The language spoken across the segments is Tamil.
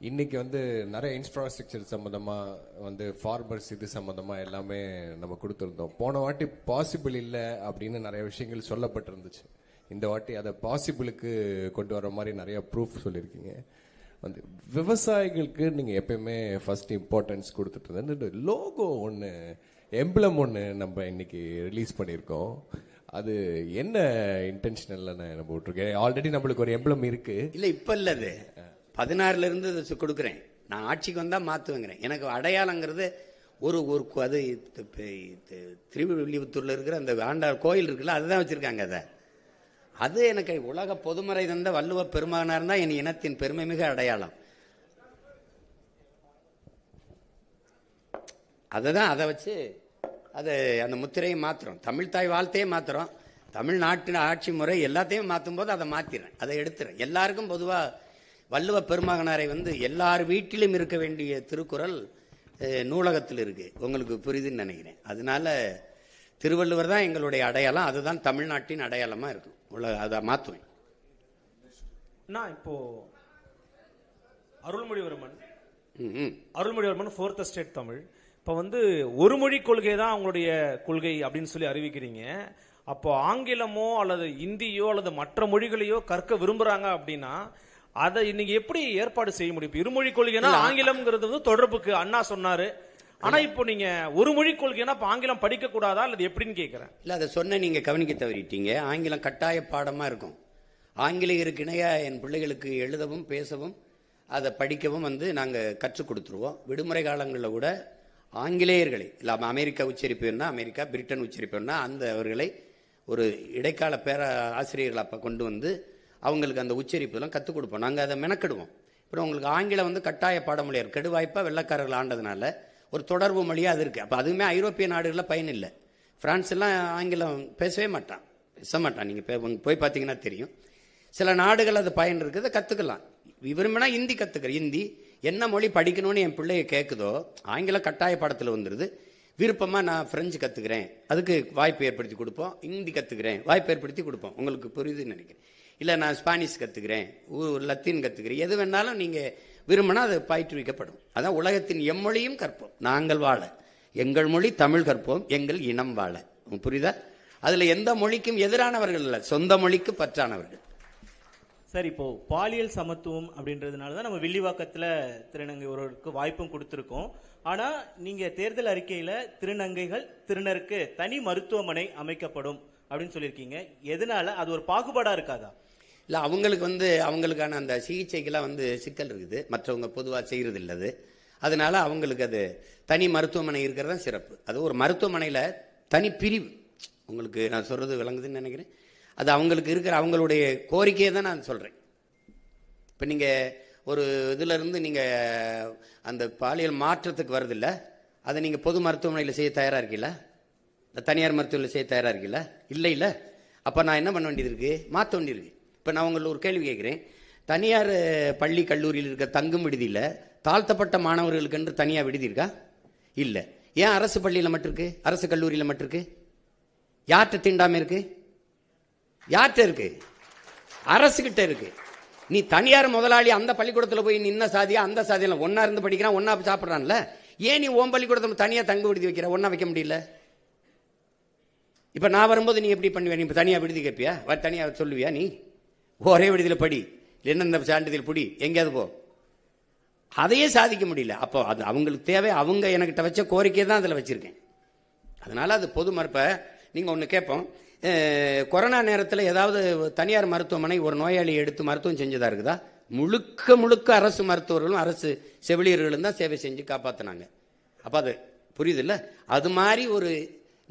இன்னைக்கு வந்து நிறைய இன்ஃப்ராஸ்ட்ரக்சர் சம்மந்தமா வந்து ஃபார்மர்ஸ் இது சம்மந்தமா எல்லாமே நம்ம கொடுத்துருந்தோம். போன வாட்டி பாசிபிள் இல்லை அப்படின்னு நிறைய விஷயங்கள் சொல்லப்பட்டிருந்துச்சு. இந்த வாட்டி அதை பாசிபிளுக்கு கொண்டு வர மாதிரி நிறைய ப்ரூஃப் சொல்லியிருக்கீங்க. வந்து விவசாயிகளுக்கு நீங்கள் எப்பயுமே ஃபர்ஸ்ட் இம்பார்ட்டன்ஸ் கொடுத்துட்டு இருந்தது. லோகோ ஒன்று, எம்ப்ளம் ஒன்று நம்ம இன்னைக்கு ரிலீஸ் பண்ணியிருக்கோம். அது என்ன இன்டென்ஷனல்ல நம்ம விட்டுருக்கேன். ஆல்ரெடி நம்மளுக்கு ஒரு எம்ப்ளம் இருக்கு. இல்லை, இப்போ இல்லை, அது 16ல இருந்து கொடுக்குறேன். நான் ஆட்சிக்கு வந்தால் மாற்றுவேங்கிறேன். எனக்கு அடையாளங்கிறது ஒரு ஒரு அது திருவில்லிபுத்தூரில் இருக்கிற அந்த ஆண்டாள் கோயில் இருக்குல்ல, அதுதான் வச்சுருக்காங்க. அது எனக்கு உலக பொதுமறை தந்த வள்ளுவ பெருமகனார் தான் என் இனத்தின் பெருமை மிக அடையாளம். அதை வச்சு அந்த முத்திரையை மாற்றுறோம். தமிழ்தாய் வாழ்த்தையே மாற்றுறோம். தமிழ்நாட்டின் ஆட்சி முறை எல்லாத்தையும் மாற்றும் போது அதை மாற்றிடுறேன், அதை எடுத்துறேன். எல்லாருக்கும் பொதுவாக வள்ளுவ பெருமகனாரை வந்து எல்லார் வீட்டிலும் இருக்க வேண்டிய திருக்குறள் நூலகத்தில் இருக்கு. உங்களுக்கு புரியுதுன்னு நினைக்கிறேன். அதனால திருவள்ளுவர் தான் எங்களுடைய அடையாளம். அதுதான் தமிழ்நாட்டின் அடையாளமா இருக்கும். அதை மாற்றுவேன். நான் இப்போ அருள்மொழிவர்மன் 4th எஸ்டேட் தமிழ் இப்போ வந்து ஒரு மொழி கொள்கை தான் அவங்களுடைய கொள்கை அப்படின்னு சொல்லி அறிவிக்கிறீங்க. அப்போ ஆங்கிலமோ அல்லது இந்தியோ அல்லது மற்ற மொழிகளையோ கற்க விரும்புறாங்க அப்படின்னா அதை இன்னைக்கு எப்படி ஏற்பாடு செய்ய முடியும்? இருமொழி கொள்கைனா ஆங்கிலம்ங்கிறது வந்து தொடர்புக்கு அண்ணா சொன்னாரு. ஆனா இப்போ நீங்க ஒரு மொழி கொள்கைனா இப்ப ஆங்கிலம் படிக்க கூடாதா அல்லது எப்படின்னு கேட்கிறேன். இல்ல, அதை சொன்ன நீங்க கவனிக்க தவறிட்டீங்க. ஆங்கிலம் கட்டாய பாடமா இருக்கும். ஆங்கிலேயருக்கு இணையா என் பிள்ளைகளுக்கு எழுதவும் பேசவும் அதை படிக்கவும் வந்து நாங்க கற்றுக் கொடுத்துருவோம். விடுமுறை காலங்களில் கூட ஆங்கிலேயர்களை இல்லை, அமெரிக்கா உச்சரிப்பு வேணா அமெரிக்கா, பிரிட்டன் உச்சரிப்பு வேணா அந்த அவர்களை ஒரு இடைக்கால ஆசிரியர்கள் அப்ப கொண்டு வந்து அவங்களுக்கு அந்த உச்சரிப்பு எல்லாம் கற்றுக் கொடுப்போம். நாங்கள் அதை மெனக்கிடுவோம். அப்புறம் உங்களுக்கு ஆங்கிலம் வந்து கட்டாய பாடமொழியார் கெடுவாய்ப்பாக வெள்ளக்காரர்கள் ஆண்டதுனால ஒரு தொடர்பு மொழியாக அது இருக்குது. அப்போ அதுவுமே ஐரோப்பிய நாடுகளில் பயன் இல்லை. பிரான்ஸ் எல்லாம் ஆங்கிலம் பேச மாட்டான். நீங்கள் போய் பார்த்தீங்கன்னா தெரியும். சில நாடுகள் அது பயன் இருக்குது, கற்றுக்கலாம். விரும்பினா ஹிந்தி கற்றுக்கிறேன். ஹிந்தி என்ன மொழி படிக்கணும்னு என் பிள்ளைய கேட்குதோ ஆங்கிலம் கட்டாய பாடத்தில் வந்துடுது. விருப்பமாக நான் ஃப்ரெஞ்சு கற்றுக்கிறேன், அதுக்கு வாய்ப்பு ஏற்படுத்தி கொடுப்போம். ஹிந்தி கற்றுக்கிறேன், வாய்ப்பு ஏற்படுத்தி கொடுப்போம். உங்களுக்கு புரியுதுன்னு நினைக்கிறேன். இல்லை, நான் ஸ்பானிஷ் கற்றுக்கிறேன், லத்தீன் கற்றுக்கிறேன், எது வேணாலும் நீங்கள் விரும்பினா அது பயிற்றுவிக்கப்படும். அதான் உலகத்தின் எம்மொழியும் கற்போம், நாங்கள் வாழ. எங்கள் மொழி தமிழ் கற்போம், எங்கள் இனம் வாழ. புரியுதா? அதில் எந்த மொழிக்கும் எதிரானவர்கள் இல்லை, சொந்த மொழிக்கு பற்றானவர்கள். சார், இப்போ பாலியல் சமத்துவம் அப்படின்றதுனால தான் நம்ம வில்லிவாக்கத்தில் திருநங்கை ஒருவருக்கு வாய்ப்பும் கொடுத்துருக்கோம். ஆனால் நீங்கள் தேர்தல் அறிக்கையில் திருநங்கைகள் திருநருக்கு தனி மருத்துவமனை அமைக்கப்படும் அப்படின்னு சொல்லியிருக்கீங்க. எதனால? அது ஒரு பாகுபாடாக இருக்காதா? இல்லை, அவங்களுக்கு வந்து அவங்களுக்கான அந்த சிகிச்சைக்கெல்லாம் வந்து சிக்கல் இருக்குது, மற்றவங்க பொதுவாக செய்கிறது இல்லது. அதனால அவங்களுக்கு அது தனி மருத்துவமனை இருக்கிறது தான் சிறப்பு. அது ஒரு மருத்துவமனையில் தனி பிரிவு. உங்களுக்கு நான் சொல்கிறது விளங்குதுன்னு நினைக்கிறேன். அது அவங்களுக்கு இருக்கிற அவங்களுடைய கோரிக்கையை தான் நான் சொல்கிறேன். இப்போ நீங்கள் ஒரு இதிலிருந்து நீங்கள் அந்த பாலியல் மாற்றத்துக்கு வருதில்ல, அதை நீங்கள் பொது மருத்துவமனையில் செய்ய தயாராக இருக்கீங்களா? இந்த தனியார் மருத்துவமனையில் செய்ய தயாராக இருக்கீங்களா? இல்லை. அப்போ நான் என்ன பண்ண வேண்டியது இருக்குது? மாற்ற வேண்டியிருக்கு. இப்போ நான் உங்களுக்கு ஒரு கேள்வி கேட்குறேன். தனியார் பள்ளி கல்லூரியில் இருக்க தங்கும் விடுதியில் தாழ்த்தப்பட்ட மாணவர்களுக்கு என்று தனியாக விடுதி இருக்கா? இல்லை. ஏன் அரசு பள்ளியில் மட்டும் இருக்கு, அரசு கல்லூரியில் மட்டும் இருக்கு? யார்கிட்ட தீண்டாமல் இருக்கு? யார்கிட்ட இருக்கு? அரசுகிட்ட இருக்கு. நீ தனியார் முதலாளி அந்த பள்ளிக்கூடத்தில் போய் நின்ன சாதியா அந்த சாதியில் ஒன்னா இருந்து படிக்கிறான், ஒன்னா சாப்பிட்றான்ல. ஏன் நீ ஓம் பள்ளிக்கூடத்தில் தனியாக தங்க விடுதி வைக்கிற, ஒன்னா வைக்க முடியல? இப்போ நான் வரும்போது நீ எப்படி பண்ணுவியா? நீ இப்போ தனியாக விடுதி கேட்பியா? தனியாக சொல்லுவியா? நீ ஒரே விடுதியில் படி, என்ன இந்த சான்றிதழ் பிடி, எங்கேயாவது போ. அதையே சாதிக்க முடியல. அப்போ அது அவங்களுக்கு தேவை. அவங்க என்கிட்ட வச்ச கோரிக்கையை தான் அதில் வச்சிருக்கேன். அதனால அது பொது மறுப்பை நீங்கள் ஒன்று கேட்போம். கொரோனா நேரத்தில் ஏதாவது தனியார் மருத்துவமனை ஒரு நோயாளியை எடுத்து மருத்துவம் செஞ்சதா இருக்குதா? முழுக்க அரசு மருத்துவர்களும் அரசு செவிலியர்களும் தான் சேவை செஞ்சு காப்பாற்றினாங்க. அப்போ அது புரியுது இல்லை? அது மாதிரி ஒரு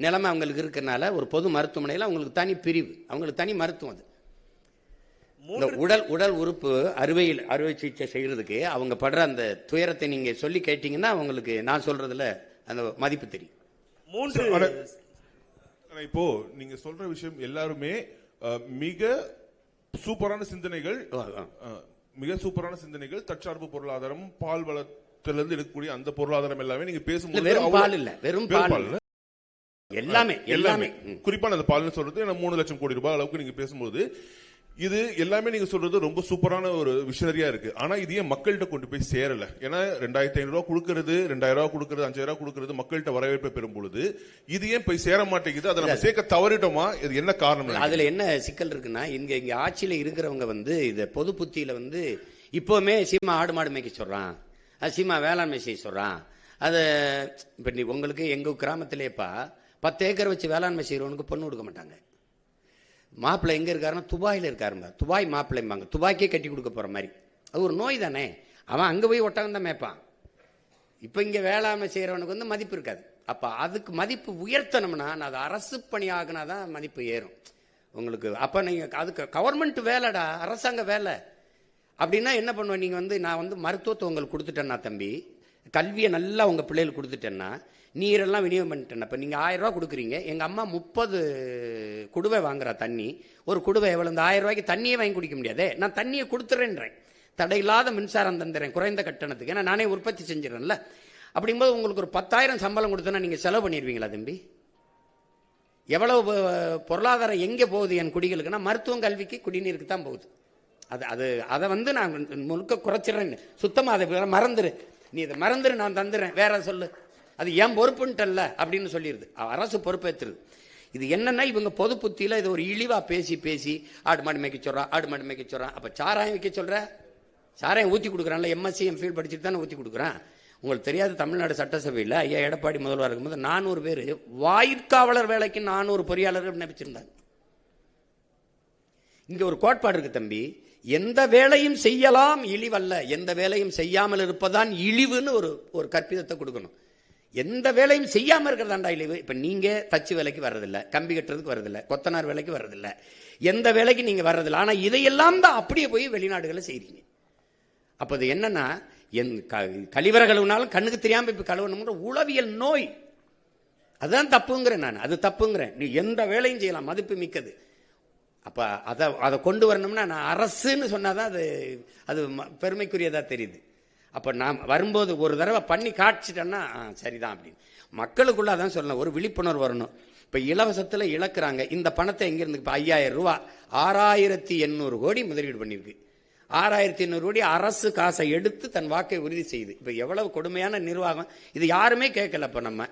நிலைமை அவங்களுக்கு இருக்கிறனால ஒரு பொது மருத்துவமனையில் அவங்களுக்கு தனி பிரிவு, அவங்களுக்கு தனி மருத்துவம். அது இந்த உடல் உறுப்பு அறுவை சிகிச்சை செய்யறதுக்கு அவங்க படுற அந்த துயரத்தை நீங்க சொல்லி கேட்டீங்கன்னா அவங்களுக்கு நான் சொல்றதுல அந்த மதிப்பு தெரியும். இப்போ நீங்க சொல்ற விஷயம் எல்லாருமே மிக சூப்பரான சிந்தனைகள், தற்சார்பு பொருளாதாரம், பால் வளத்திலிருந்து எடுக்கக்கூடிய அந்த பொருளாதாரம் எல்லாமே நீங்க பேசும்போது வெறும் பால் எல்லாமே குறிப்பா அந்த பால்னு சொல்றது 3 லட்சம் கோடி ரூபாய் அளவுக்கு நீங்க பேசும்போது இது எல்லாமே நீங்க சொல்றது ரொம்ப சூப்பரான ஒரு விஷனரியா இருக்கு. ஆனா இது ஏன் மக்கள்கிட்ட கொண்டு போய் சேரல? ஏன்னா 2500 ரூபாய் கொடுக்கறது, 2000 ரூபாய் கொடுக்கறது, 5000 ரூபாய் கொடுக்கறது மக்கள்கிட்ட வரவேற்பை பெறும் பொழுது இது ஏன் போய் சேர மாட்டேங்குது? அதை நம்ம சேர்க்க தவறிட்டோமா? இது என்ன காரணம்? அதுல என்ன சிக்கல் இருக்குன்னா, இங்க ஆட்சியில இருக்கிறவங்க இத பொது புத்தியில இப்பவுமே சீமா ஆடு மாடு மேய்க்க சொல்றான், சீமா வேளாண்மை செய்ய சொல்றான். அது இப்ப உங்களுக்கு எங்க கிராமத்திலேப்பா 10 ஏக்கர் வச்சு வேளாண்மை செய்யறவனுக்கு பொண்ணு கொடுக்க மாட்டாங்க. மாப்பிள்ளை எங்க இருக்காருன்னா துபாயில இருக்காருங்க. துபாய் மாப்பிள்ளைம்பாங்க. துபாய்க்கே கட்டி கொடுக்க போற மாதிரி. அது ஒரு நோய் தானே. அவன் அங்க போய் ஒட்டகம் தான் மேய்ப்பான். இப்ப இங்க வேளாண்மை செய்யறவனுக்கு மதிப்பு இருக்காது. அப்ப அதுக்கு மதிப்பு உயர்த்தணும்னா அது அரசு பணி ஆகுனாதான் மதிப்பு ஏறும் உங்களுக்கு. அப்ப நீங்க அதுக்கு கவர்மெண்ட் வேலைடா, அரசாங்க வேலை அப்படின்னா என்ன பண்ணுவேன்? நீங்க நான் மருத்துவத்தை உங்களுக்கு கொடுத்துட்டேன்னா தம்பி, கல்வியை நல்லா உங்க பிள்ளைகளுக்கு கொடுத்துட்டேன்னா, நீரெல்லாம் விநியோகம் பண்ணிட்டேன். இப்போ நீங்கள் 1000 ரூபா கொடுக்குறீங்க, எங்கள் அம்மா 30 குடுவை வாங்குறா தண்ணி. ஒரு குடுவை எவ்வளோ? இந்த 1000 ரூபாய்க்கு தண்ணியே வாங்கி குடிக்க முடியாதே. நான் தண்ணியை கொடுத்துறேன்றேன், தடையில்லாத மின்சாரம் தந்துடுறேன் குறைந்த கட்டணத்துக்கு, ஏன்னா நானே உற்பத்தி செஞ்சிடறேன்ல. அப்படிங்கும்போது உங்களுக்கு ஒரு 10,000 சம்பளம் கொடுத்தோன்னா நீங்கள் செலவு பண்ணிடுவீங்களா தம்பி? எவ்வளவு பொருளாதாரம் எங்கே போகுது என் குடிகளுக்குன்னா மருத்துவம், கல்விக்கு, குடிநீருக்கு தான் போகுது. அதை நான் முழுக்க குறைச்சிடுறேன். சுத்தமாக அதை மறந்துரு, நீ இதை மறந்துரு, நான் தந்துடுறேன், வேற சொல்லு, அது ஏன் பொறுப்புன்ட்டல்ல அப்படின்னு சொல்லிடுது. அரசு பொறுப்பேற்றுது. இது என்னன்னா இவங்க பொது புத்தியில இது ஒரு இழிவா பேசி பேசி ஆடு மாடு மேய்க்க சொல்றான், ஆடு மாடு மேய்க்க சொல்றான். அப்ப சாராயம் வைக்க சொல்ற, சாராயம் ஊத்தி கொடுக்குறான்ல, எம்எஸ்சி எம்ஃபில் படிச்சுட்டு தானே ஊத்தி கொடுக்குறான். உங்களுக்கு தெரியாது, தமிழ்நாடு சட்டசபையில் ஐயா எடப்பாடி முதல்வர் இருக்கும்போது 400 பேர் வாயிற்காவலர் வேலைக்கு 400 பொறியாளர்கள் நினைச்சிருந்தாங்க. இங்க ஒரு கோட்பாடு இருக்கு தம்பி, எந்த வேலையும் செய்யலாம் இழிவல்ல, எந்த வேலையும் செய்யாமல் இருப்பதான் இழிவுன்னு ஒரு கற்பிதத்தை கொடுக்கணும். எந்த வேலையும் செய்யாம இருக்கிறதாண்டா இழிவு. இப்ப நீங்க தச்சு வேலைக்கு வர்றதில்ல, கம்பி கட்டுறதுக்கு வர்றதில்ல, கொத்தனார் வேலைக்கு வர்றதில்ல, எந்த வேலைக்கு நீங்க வர்றதில்ல. ஆனா இதையெல்லாம் தான் அப்படியே போய் வெளிநாடுகளை செய்றீங்க. அப்ப அது என்னன்னா, கழிவறை கழுவுனாலும் கண்ணுக்கு தெரியாம இப்ப கழுவணும்ன்ற உளவியல் நோய். அதுதான் தப்புங்கிறேன் நான், அது தப்புங்கிறேன். நீ எந்த வேலையும் செய்யலாம், மதிப்பு மிக்கது. அப்ப அதை கொண்டு வரணும்னா நான் அரசுன்னு சொன்னாதான் அது பெருமைக்குரியதா தெரியுது. அப்ப நான் வரும்போது ஒரு தடவை பண்ணி காட்சிட்டேன்னா சரிதான் அப்படின்னு மக்களுக்குள்ள அதான் சொல்லணும், ஒரு விழிப்புணர்வு வரணும். இப்ப இலவசத்துல இழக்கிறாங்க. இந்த பணத்தை எங்க இருந்து? இப்ப 5000 ரூபாய் 6800 கோடி முதலீடு பண்ணிருக்கு. 6800 கோடி அரசு காசை எடுத்து தன் வாக்கை உறுதி செய்யுது. இப்ப எவ்வளவு கொடுமையான நிர்வாகம் இது, யாருமே கேட்கல. இப்ப நம்ம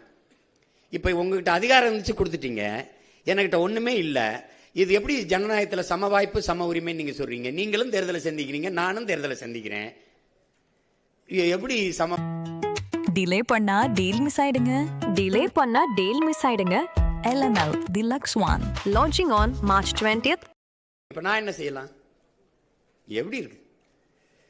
இப்ப உங்ககிட்ட அதிகாரம் இருந்துச்சு கொடுத்துட்டீங்க, என்கிட்ட ஒண்ணுமே இல்லை. இது எப்படி ஜனநாயகத்தில் சம வாய்ப்பு சம உரிமை நீங்க சொல்றீங்க? நீங்களும் தேர்தலை சந்திக்கிறீங்க, நானும் தேர்தலை சந்திக்கிறேன். எப்படி சம? டிலே பண்ணா டீல் மிஸ் ஆயிடுங்க. டிலே பண்ணா டீல் மிஸ் ஆயிடுங்க. LNL Deluxe One launching on March 20th. இப்ப நான் என்ன செய்யலாம்? எப்படி இருக்கு?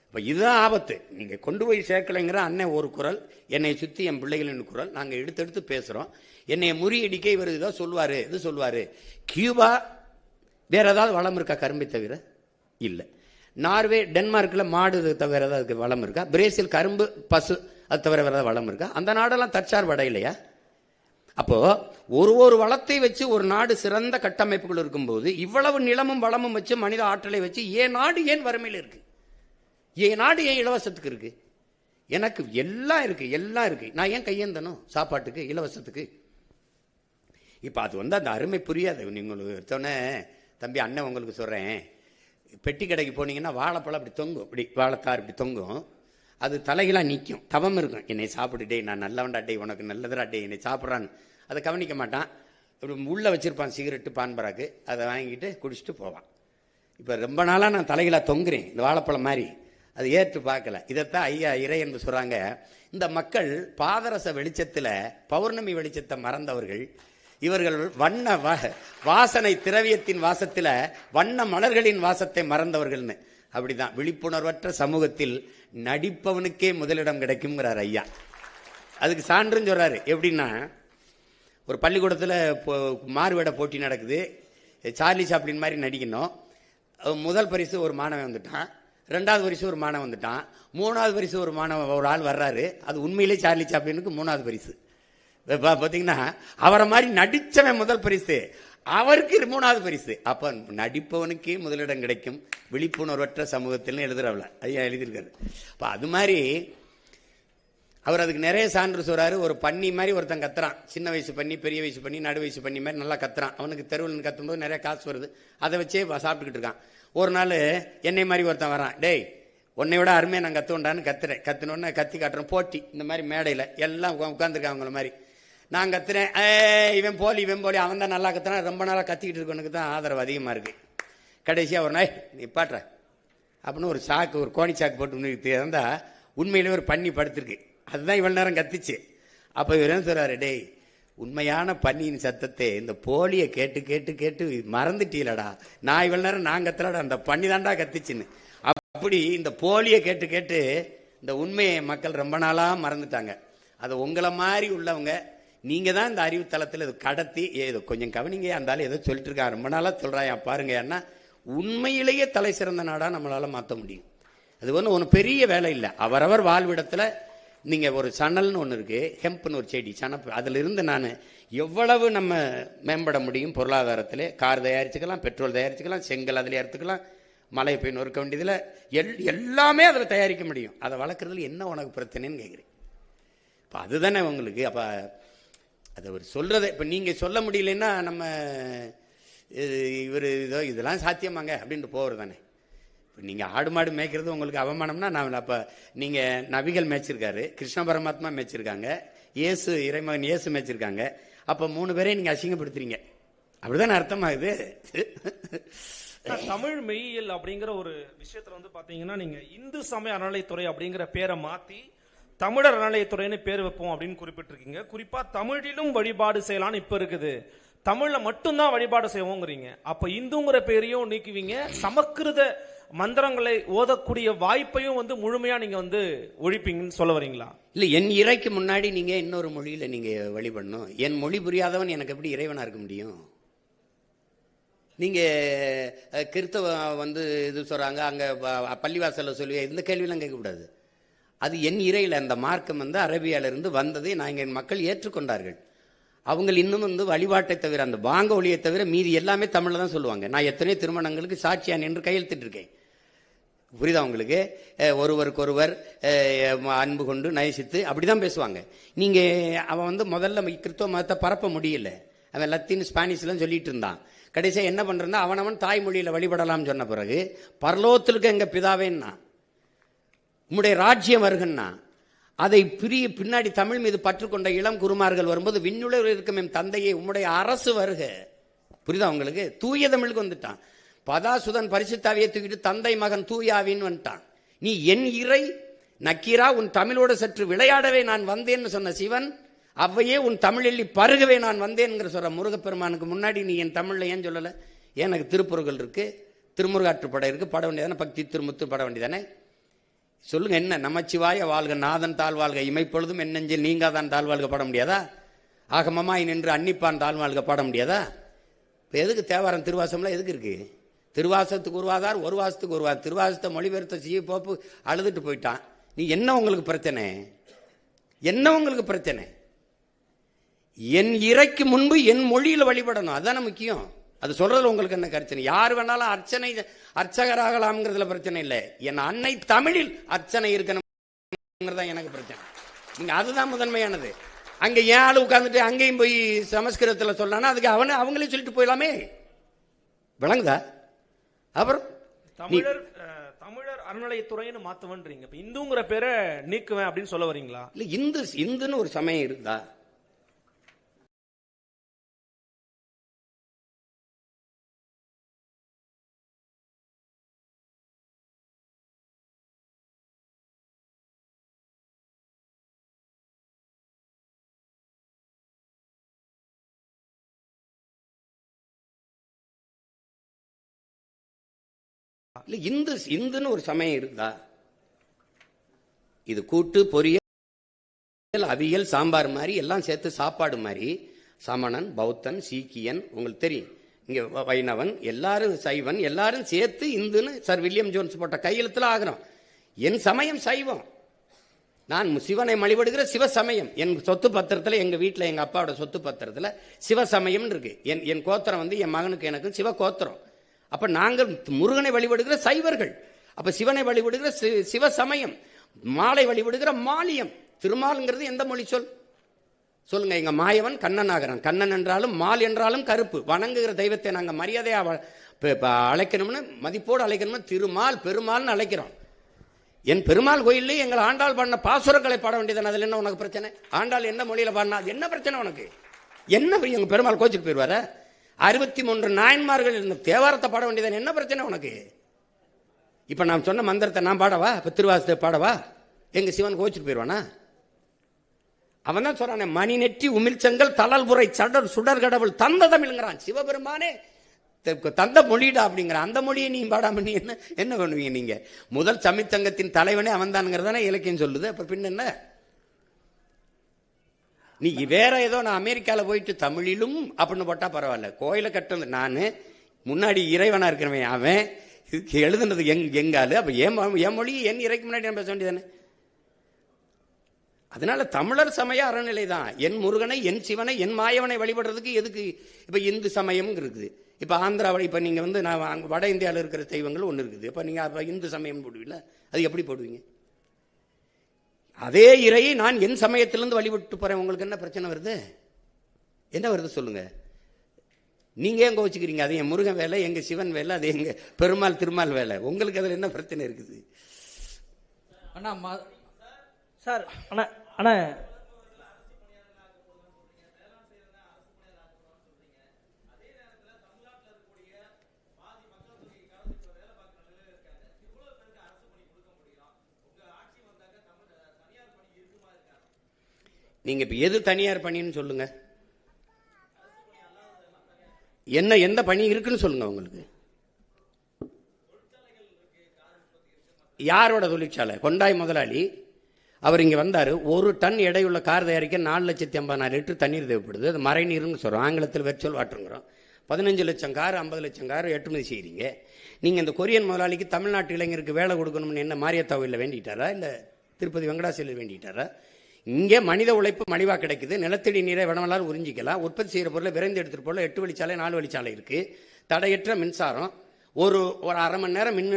இப்ப இதுதான் ஆபத்து. நீங்க கொண்டு போய் சேர்க்கலைங்கிற அண்ணன் ஒரு குரல், என்னை சுத்தி என் பிள்ளைகளின் குரல், நாங்க எடுத்து பேசுறோம். என்னை முறியடிக்க இவர் இதை சொல்லுவாரு, இது சொல்லுவாரு. கியூபா வேற ஏதாவது வளம் இருக்கா கரும்பை தவிர? இல்லை. நார்வே, டென்மார்க்ல மாடு தவிர ஏதாவது வளம் இருக்கா? பிரேசில் கரும்பு, பசு, அது தவிர வேற ஏதாவது வளம் இருக்கா? அந்த நாடெல்லாம் தற்சார்பு அடையலையா? அப்போ ஒரு வளத்தை வச்சு ஒரு நாடு சிறந்த கட்டமைப்புகள் இருக்கும்போது இவ்வளவு நிலமும் வளமும் வச்சு மனித ஆற்றலை வச்சு ஏன் நாடு ஏன் வறுமையில் இருக்கு? என் நாடு ஏன் இலவசத்துக்கு இருக்கு? எனக்கு எல்லாம் இருக்கு. நான் ஏன் கையேந்தணும் சாப்பாட்டுக்கு, இலவசத்துக்கு? இப்ப அது அந்த அருமை புரியாது. நீங்களுக்கு எடுத்தோன்னே தம்பி அண்ணன் உங்களுக்கு சொல்றேன், பெட்டி கடைக்கு போனீங்கன்னா வாழைப்பழம் அப்படி தொங்கும், இப்படி வாழைத்தார் இப்படி தொங்கும், அது தலைகளாக நிற்கும், தவம் இருக்கும். என்னை சாப்பிட்டுட்டே, நான் நல்லவன்டா டே, உனக்கு நல்லதுடா டே, என்னை சாப்பிட்றான்னு அதை கவனிக்க மாட்டான். இப்படி உள்ளே வச்சிருப்பான் சிகரெட்டு, பான்பராக்கு, அதை வாங்கிட்டு குடிச்சிட்டு போவான். இப்போ ரொம்ப நாளாக நான் தலைகளாக தொங்குறேன் இந்த வாழைப்பழம் மாதிரி, அது ஏற்று பார்க்கல. இதைத்தான் ஐயா இறை என்று சொல்றாங்க. இந்த மக்கள் பாதரச வெளிச்சத்தில் பௌர்ணமி வெளிச்சத்தை மறந்தவர்கள், இவர்கள் வண்ண வாசனை திரவியத்தின் வாசத்தில் வண்ண மலர்களின் வாசத்தை மறந்தவர்கள்னு. அப்படிதான் விழிப்புணர்வற்ற சமூகத்தில் நடிப்பவனுக்கே முதலிடம் கிடைக்கும்ங்கிறார் ஐயா. அதுக்கு சான்றுன்னு சொல்றாரு. எப்படின்னா, ஒரு பள்ளிக்கூடத்தில் மாறுவேட போட்டி நடக்குது, சார்லி சாப்ளின் மாதிரி நடிக்கணும். முதல் பரிசு ஒரு மாணவன் வந்துட்டான், 2வது பரிசு ஒரு மாணவன் வந்துட்டான், 3வது பரிசு ஒரு ஆள் வர்றாரு. அது உண்மையிலே சார்லி சாப்ளினுக்கு 3வது பரிசு. பார்த்தீங்கன்னா அவரை மாதிரி நடிச்சவன் முதல் பரிசு, அவருக்கு 3வது பரிசு. அப்ப நடிப்பவனுக்கே முதலிடம் கிடைக்கும் விழிப்புணர்வற்ற சமூகத்தில் எழுதுறவள ஐயா எழுதியிருக்காரு. அப்ப அது மாதிரி அவர் அதுக்கு நிறைய சான்று சொல்றாரு. ஒரு பன்னி மாதிரி ஒருத்தன் கத்துறான், சின்ன வயசு பண்ணி, பெரிய வயசு பண்ணி, நடு வயசு பண்ணி மாதிரி நல்லா கத்துறான். அவனுக்கு தெருவில் கத்தும்போது நிறைய காசு வருது, அதை வச்சே சாப்பிட்டுக்கிட்டு இருக்கான். ஒரு நாள் என்னை மாதிரி ஒருத்தன் வரான், டேய் உன்னை விட அருமையாக நான் கற்றுண்டான்னு கத்துனோன்னு கத்தி காட்டுறேன் போட்டி. இந்த மாதிரி மேடையில் எல்லாம் உட்காந்துருக்காங்க அவங்கள மாதிரி. நான் கத்துறேன், இவன் போலி அவன் தான் நல்லா கத்துறான், ரொம்ப நாளாக கத்திக்கிட்டு இருக்கவனுக்கு தான் ஆதரவு அதிகமாக இருக்குது. கடைசியாக ஒரு நாய் நீ பாட்டுற அப்படின்னு ஒரு சாக்கு, ஒரு கோணி சாக்கு போட்டு இருந்தால் உண்மையிலே ஒரு பண்ணி படுத்திருக்கு. அதுதான் இவ்வளோ நேரம் கத்துச்சு. அப்போ இவர் என்ன சொல்கிறாரு, டேய் உண்மையான பன்னியின் சத்தத்தை இந்த போலியை கேட்டு கேட்டு கேட்டு மறந்துட்டீலடா, நான் இவ்வளோ நேரம் நான் கத்துலடா, அந்த பண்ணி தாண்டா கத்துச்சுன்னு. அப்படி இந்த போலியை கேட்டு கேட்டு இந்த உண்மையை மக்கள் ரொம்ப நாளாக மறந்துட்டாங்க. அது உங்களை மாதிரி உள்ளவங்க நீங்கள் தான் இந்த அறிவுத்தளத்தில் இது கடத்தி ஏதோ கொஞ்சம் கவனிங்க, அந்த ஏதோ சொல்லிட்டு இருக்கான், ரொம்ப நாளாக சொல்கிறான் பாருங்க, ஏன்னா உண்மையிலேயே தலை சிறந்த நாடாக நம்மளால் மாற்ற முடியும். அது ஒன்றும் பெரிய வேலை இல்லை. அவரவர் வாழ்விடத்தில் நீங்கள் ஒரு சணல்னு ஒன்று இருக்குது, ஹெம்ப்னு ஒரு செடி சனப்பு, அதிலிருந்து நான் எவ்வளவு நம்ம மேம்பட முடியும் பொருளாதாரத்தில். கார் தயாரிச்சுக்கலாம், பெட்ரோல் தயாரிச்சுக்கலாம், செங்கல் அதில் எடுத்துக்கலாம், மலை போய் நொறுக்க வேண்டியதில் எல்லாமே அதில் தயாரிக்க முடியும். அதை வளர்க்குறதுல என்ன உனக்கு பிரச்சனைன்னு கேட்குறேன். இப்போ அதுதானே உங்களுக்கு. அப்போ அதை ஒரு சொல்கிறத இப்போ நீங்கள் சொல்ல முடியலன்னா நம்ம இவர் இதெல்லாம் சாத்தியமாங்க அப்படின்ட்டு போகிறது தானே. இப்போ நீங்கள் ஆடு மாடு மேய்க்கிறது உங்களுக்கு அவமானம்னா நான் அப்போ நீங்கள் நபிகள் மேய்ச்சிருக்காரு, கிருஷ்ண பரமாத்மா மேய்ச்சிருக்காங்க, இயேசு இறைமகன் இயேசு மேய்ச்சிருக்காங்க, அப்போ 3 பேரையும் நீங்கள் அசிங்கப்படுத்துறீங்க, அப்படிதான் அர்த்தமாகுது. தமிழ் மெய்யியல் அப்படிங்கிற ஒரு விஷயத்துல வந்து பாத்தீங்கன்னா நீங்க இந்து சமய அறநிலைத்துறை அப்படிங்கிற பேரை மாத்தி தமிழர் அறநிலையத்துறைன்னு பேர் வைப்போம் அப்படின்னு குறிப்பிட்டிருக்கீங்க. குறிப்பா தமிழிலும் வழிபாடு செய்யலான்னு இப்ப இருக்குது, தமிழ்ல மட்டும்தான் வழிபாடு செய்வோங்கிறீங்க. அப்ப இந்துங்கிற பேரையும் நீக்குவீங்க, சமஸ்கிருத மந்திரங்களை ஓதக்கூடிய வாய்ப்பையும் வந்து முழுமையா நீங்க வந்து ஒழிப்பீங்கன்னு சொல்ல வரீங்களா? இல்ல, என் இறைக்கு முன்னாடி நீங்க இன்னொரு மொழியில நீங்க வழிபடணும். என் மொழி புரியாதவன் எனக்கு எப்படி இறைவனா இருக்க முடியும்? நீங்க கிறிஸ்தவ வந்து இது சொல்றாங்க, அங்க பள்ளிவாசல்ல சொல்லி இந்த கேள்வியெல்லாம் கேட்கக்கூடாது. அது என் இறையில அந்த மார்க்கம் வந்து அரபியால இருந்து வந்ததை நாங்கள் என் மக்கள் ஏற்றுக்கொண்டார்கள். அவங்க இன்னும் வந்து வழிபாட்டை தவிர அந்த பாங்க ஒளியை தவிர மீதி எல்லாமே தமிழ்ல தான் சொல்லுவாங்க. நான் எத்தனையோ திருமணங்களுக்கு சாட்சியா நின்று கையெழுத்திட்டு இருக்கேன். புரியுதா உங்களுக்கு? ஒருவருக்கொருவர் அன்பு கொண்டு நயசித்து அப்படிதான் பேசுவாங்க. நீங்க அவன் வந்து முதல்ல கிறிஸ்தவ மதத்தை பரப்ப முடியல, அவன் லத்தீன் ஸ்பானிஷ்லாம் சொல்லிட்டு இருந்தான். கடைசியா என்ன பண்றா, அவனவன் தாய்மொழியில வழிபடலாம் சொன்ன பிறகு பரலோகத்திற்கு எங்க பிதாவேன்னா உம்முடைய ராஜ்யம் வருகன்னா அதை பின்னாடி தமிழ் மீது பற்றுக்கொண்ட இளம் குருமார்கள் வரும்போது விண்ணுலகில் இருக்கும் என் தந்தையை உம்முடைய அரசு வருக. புரியுதா உங்களுக்கு? தூய தமிழுக்கு வந்துட்டான். பதாசுதன் பரிசுத்தாவியை தூக்கிட்டு தந்தை மகன் தூயாவின்னு வந்துட்டான். நீ என் இறை நக்கீரா உன் தமிழோடு சற்று விளையாடவே நான் வந்தேன்னு சொன்ன சிவன், அவ்வையே உன் தமிழில் பருகவே நான் வந்தேன்ங்கிற சொல்ற முருகப்பெருமானுக்கு முன்னாடி நீ என் தமிழ்ல ஏன் சொல்லல? எனக்கு திருப்புறங்கள் இருக்கு, திருமுருகாற்றுப்படை இருக்கு, பாட வேண்டியதானே, பக்தி திருமுத்து பாட வேண்டியதானே. சொல்லுங்க, என்ன நமச்சிவாய வாழ்க நாதன் தாழ்வாழ்க இமைப்பொழுதும் என் நெஞ்சில் நீங்காதான் தாழ்வாழ்க பாட முடியாதா? ஆகமமாய் நின்று அன்னிப்பான் தாழ்வாழ்க பாட முடியாதா? இப்போ எதுக்கு தேவாரம் திருவாசம்லாம் எதுக்கு இருக்கு? திருவாசத்துக்கு உருவாதார், ஒரு வாசத்துக்கு உருவாதார். திருவாசத்தை மொழிபெயர்த்த சீ போப்பு அழுதுட்டு போயிட்டான். நீ என்ன உங்களுக்கு பிரச்சனை? என்ன உங்களுக்கு பிரச்சனை? என் இறைக்கு முன்பு என் மொழியில் வழிபடணும், அதுதானே முக்கியம். அது சொல்றதுல உங்களுக்கு என்ன பிரச்சனை? யார் வேணாலும் அர்ச்சகராகலாம்ங்கிறதுல பிரச்சனை இல்லை. என் அன்னை தமிழில் அர்ச்சனை இருக்கணும்ங்கிறதா எனக்கு பிரச்சனை. நீங்க அதுதான் முதன்மையானது. அங்க ஏன் ஆளு உட்கார்ந்துட்டு அங்கேயும் போய் சமஸ்கிருதத்தில் சொல்லானா அதுக்கு அவங்களே சொல்லிட்டு போயிடலாமே. விளங்குதா? அப்புறம் தமிழர் அறநிலையத்துறைன்னு மாத்துவன்றீங்க, இந்துங்கிற பேரை நீக்குவேன் அப்படின்னு சொல்ல வரீங்களா? இல்ல, இந்துன்னு ஒரு சமயம் இருக்குதா? இல்ல, இந்துன்னு ஒரு சமயம் இருக்குதா? இது கூட்டு பொரியல் அவியல் சாம்பார் மாதிரி எல்லாம் சேர்த்து சாப்பாடு மாதிரி. சமணன், பௌத்தன், சீக்கியன், உங்களுக்கு தெரியும், இங்க வைணவன், எல்லாரும் சைவன், எல்லாரும் சேர்த்து இந்துன்னு சர் வில்லியம் ஜோன்ஸ் போட்ட கையெழுத்துல ஆகிறோம். என் சமயம் சைவம். நான் சிவனை வழிபடுகிற சிவசமயம். என் சொத்து பத்திரத்தில், எங்க வீட்டில் எங்க அப்பாவோட சொத்து பத்திரத்தில் சிவசமயம் இருக்கு. என் கோத்திரம் வந்து என் மகனுக்கு எனக்கு சிவ கோத்திரம். அப்ப நாங்கள் முருகனை வழிபடுகிற சைவர்கள். அப்ப சிவனை வழிபடுகிற சிவசமயம், மாலை வழிபடுகிற மாலியம். திருமால்ங்கிறது எந்த மொழி சொல் சொல்லுங்க? எங்க மாயவன் கண்ணன் ஆகிறான். கண்ணன் என்றாலும் மால் என்றாலும் கருப்பு. வணங்குகிற தெய்வத்தை நாங்கள் மரியாதையா இப்போ அழைக்கணும்னு மதிப்போடு அழைக்கணும்னு திருமால் பெருமாள்னு அழைக்கிறோம். என் பெருமாள் கோயிலே எங்கள் ஆண்டாள் பாடின பாசுரங்களை பாட வேண்டியதானே, அதில் என்ன உனக்கு பிரச்சனை? ஆண்டாள் என்ன மொழியில் பாடினா அது என்ன பிரச்சனை உனக்கு? என்ன எங்கள் பெருமாள் கோச்சிட்டு போயிடுவார? 63 நாயன்மார்கள் இருந்த தேவாரத்தை பாட வேண்டியதானே, என்ன பிரச்சனை உனக்கு? இப்போ நான் சொன்ன மந்திரத்தை நான் பாடவா? இப்போ திருவாசத்தை பாடவா? எங்கள் சிவன் கோச்சிட்டு போயிடுவானா? அவன் தான் சொல்றானே, மணி நெற்றி உமிழ்ச்செங்கல் தளல்புரை சடர் சுடர் கடவுள் தந்த தமிழ்ங்கிறான். சிவபெருமானே தந்த மொழிடா அப்படிங்கிற அந்த மொழியை நீ பாடாம நீ என்ன பண்ணுவீங்க? நீங்க முதல் சமித்தங்கத்தின் தலைவனே அவன் தான்ங்கிறதானே இலக்கியம் சொல்லுது. அப்ப பின்ன என்ன? நீ வேற ஏதோ நான் அமெரிக்காவில் போயிட்டு தமிழிலும் அப்படின்னு போட்டா பரவாயில்ல. கோயிலை கட்டுறது நான், முன்னாடி இறைவனா இருக்கிறவன் அவன், இதுக்கு எழுதுனது எங்காலு. அப்ப என் மொழி என் இறைக்கு முன்னாடி நான் பேச வேண்டியதானே. அதனால தமிழர் சமய அறநிலை தான். என் முருகனை என் சிவனை என் மாயவனை வழிபடுறதுக்கு எதுக்கு இப்ப இந்து சமயம் இருக்குது. இப்ப ஆந்திராவில் இப்ப நீங்க வந்து நான் வட இந்தியாவில் இருக்கிற தெய்வங்கள் ஒன்று இருக்குது. இப்ப நீங்க இந்து சமயம் போடுவீங்களா? அது எப்படி போடுவீங்க? அதே இறையை நான் என் சமயத்திலிருந்து வழிபட்டு போறேன். உங்களுக்கு என்ன பிரச்சனை வருது? என்ன வருது சொல்லுங்க. நீங்க ஏன் கோச்சுக்கிறீங்க? அது என் முருகன் வேலை, எங்க சிவன் வேலை, அது எங்க பெருமாள் திருமால் வேலை. உங்களுக்கு அதுல என்ன பிரச்சனை இருக்குது? அண்ணா சார் அண்ணா நீங்க இப்ப எது தனியார் பணின்னு சொல்லுங்க. என்ன எந்த பணி இருக்குன்னு சொல்லுங்க. உங்களுக்கு யாரோட தொழிற்சாலை? கொண்டாய் முதலாளி அவர் இங்க வந்தாரு. 1 டன் எடையுள்ள கார் தயாரிக்க 4,80,000 லிட்டர் தண்ணீர் தேவைப்படுது. அது மறை நீர்னு சொல்றோம், ஆங்கிலத்தில் வெர்ச்சுவல் வாட்டருங்கிறோம். 15 லட்சம் கார் 50 லட்சம் கார் ஏற்றுமதி செய்யறீங்க. நீங்க இந்த கொரியன் முதலாளிக்கு தமிழ்நாட்டு இளைஞருக்கு வேலை கொடுக்கணும்னு என்ன மாரியத்தாவில் வேண்டிட்டாரா, இல்ல திருப்பதி வெங்கடாசலில் வேண்டிட்டாரா? இங்கே மனித உழைப்பு மலிவா கிடைக்குது. நிலத்தடி நீரை வடமலால் உறிஞ்சிக்கலாம். உற்பத்தி செய்யற பொருளை விரைந்து எடுத்துட்டு போல 8 வழிச்சாலை 4 வழிச்சாலை இருக்கு. தடையற்ற மின்சாரம். ஒரு அரை மணி நேரம் மின்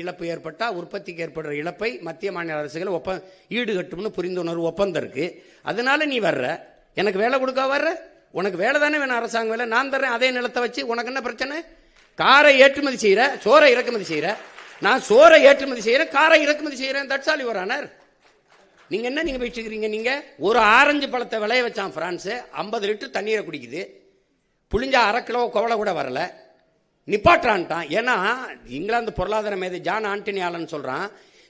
இழப்பு ஏற்பட்டா உற்பத்திக்கு ஏற்படுற இழப்பை மத்திய மாநில அரசுகள் ஈடுகட்டும்னு புரிந்துணர்வு ஒப்பந்தம் இருக்கு. அதனால நீ வர்ற, எனக்கு வேலை கொடுக்க வர்ற, உனக்கு வேலை தானே வேணும், அரசாங்க வேலை. நான் தர்றேன் அதே நிலத்தை வச்சு, உனக்கு என்ன பிரச்சனை? காரை ஏற்றுமதி செய்யற, சோறை இறக்குமதி செய்யற. நான் சோறை ஏற்றுமதி செய்யறேன், காரை இறக்குமதி செய்யறேன். That's all your honour. நீங்க என்ன நீங்க பேசிக்கிறீங்க? நீங்க ஒரு ஆரஞ்சு பழத்தை விளைய வச்சான் பிரான்ஸ், 50 லிட்டர் தண்ணீரை குடிக்குது. புளிஞ்சா 1/2 கிலோ கோவலை கூட வரல, நிப்பாட்டான்ட்டான். ஏன்னா இங்கிலாந்து பொருளாதார மேதை ஜான் ஆண்டனி ஆலன் சொல்றான்,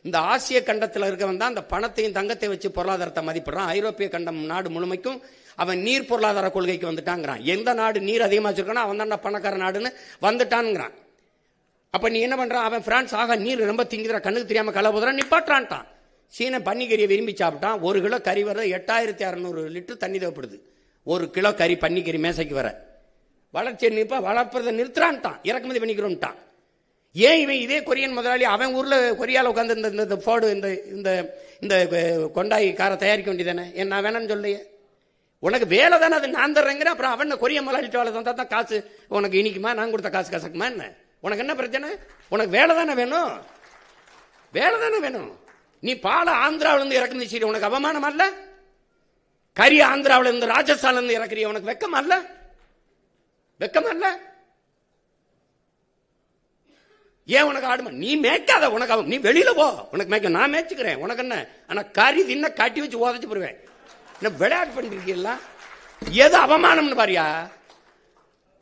இந்த ஆசிய கண்டத்தில் இருக்கவன் தான் அந்த பணத்தையும் தங்கத்தை வச்சு பொருளாதாரத்தை மதிப்பிடுறான். ஐரோப்பிய கண்டம் நாடு முழுமைக்கும் அவன் நீர் பொருளாதார கொள்கைக்கு வந்துட்டாங்கிறான். எந்த நாடு நீர் அதிகமாக வச்சிருக்கானோ அவன் தான் பணக்கார நாடுன்னு வந்துட்டான்ங்கிறான். அப்ப நீ என்ன பண்றான்? அவன் பிரான்ஸ் ஆக நீர் ரொம்ப திங்குற, கண்ணுக்கு தெரியாம கலை போதுறான், நிப்பாட்டான்ட்டான். சீன பன்னிக்கறியை விரும்பி சாப்பிட்டான். 1 கிலோ கறி வர 8600 லிட்டர் தண்ணி தேவைப்படுது. 1 கிலோ கறி பன்னிக்கறி மேசைக்கு வர. வளர்ச்சியை நிற்ப வளர்ப்பதை நிறுத்துறான்ட்டான், இறக்குமதி பண்ணிக்கிறோம்ட்டான். ஏன் இவன் இதே கொரியன் முதலாளி அவன் ஊர்ல கொரியால உட்காந்து இந்த ஃபோர்டு இந்த கொண்டாய் காரை தயாரிக்க வேண்டியதானே? ஏன் நான் வேணான்னு சொல்லையே? உனக்கு வேலை தானே, அது நான் தர்றேங்கிற. அப்புறம் அவன் கொரியன் முதலாளிட்டு வேலை தந்தா தான் காசு உனக்கு இனிக்குமா? நான் கொடுத்த காசு கசக்குமா என்ன? உனக்கு என்ன பிரச்சனை? உனக்கு வேலை தானே வேணும், வேலை தானே வேணும். நீ பால ஆந்திராவில இருந்து இறக்குமதி செய்ய உனக்கு அவமானம் அல்ல? கறி ஆந்திராவில இருந்து ராஜஸ்தான்ல இருந்து இறக்குறிய உனக்கு வெக்கம் அல்ல? வெக்கம் அல்ல? ஏன் உனக்கு ஆடுமா? நீ மேய்க்காத, உனக்கு நீ வெளியில போ, உனக்கு மேய்க்க நான் மேய்ச்சிக்கிறேன். உனக்கு என்ன? ஆனா கறி தின்ன கட்டி வச்சு உதச்சு போடுவேன். என்ன விளையாட்டு பண்ணிருக்கீங்களா? எது அவமானம்னு பாரியா?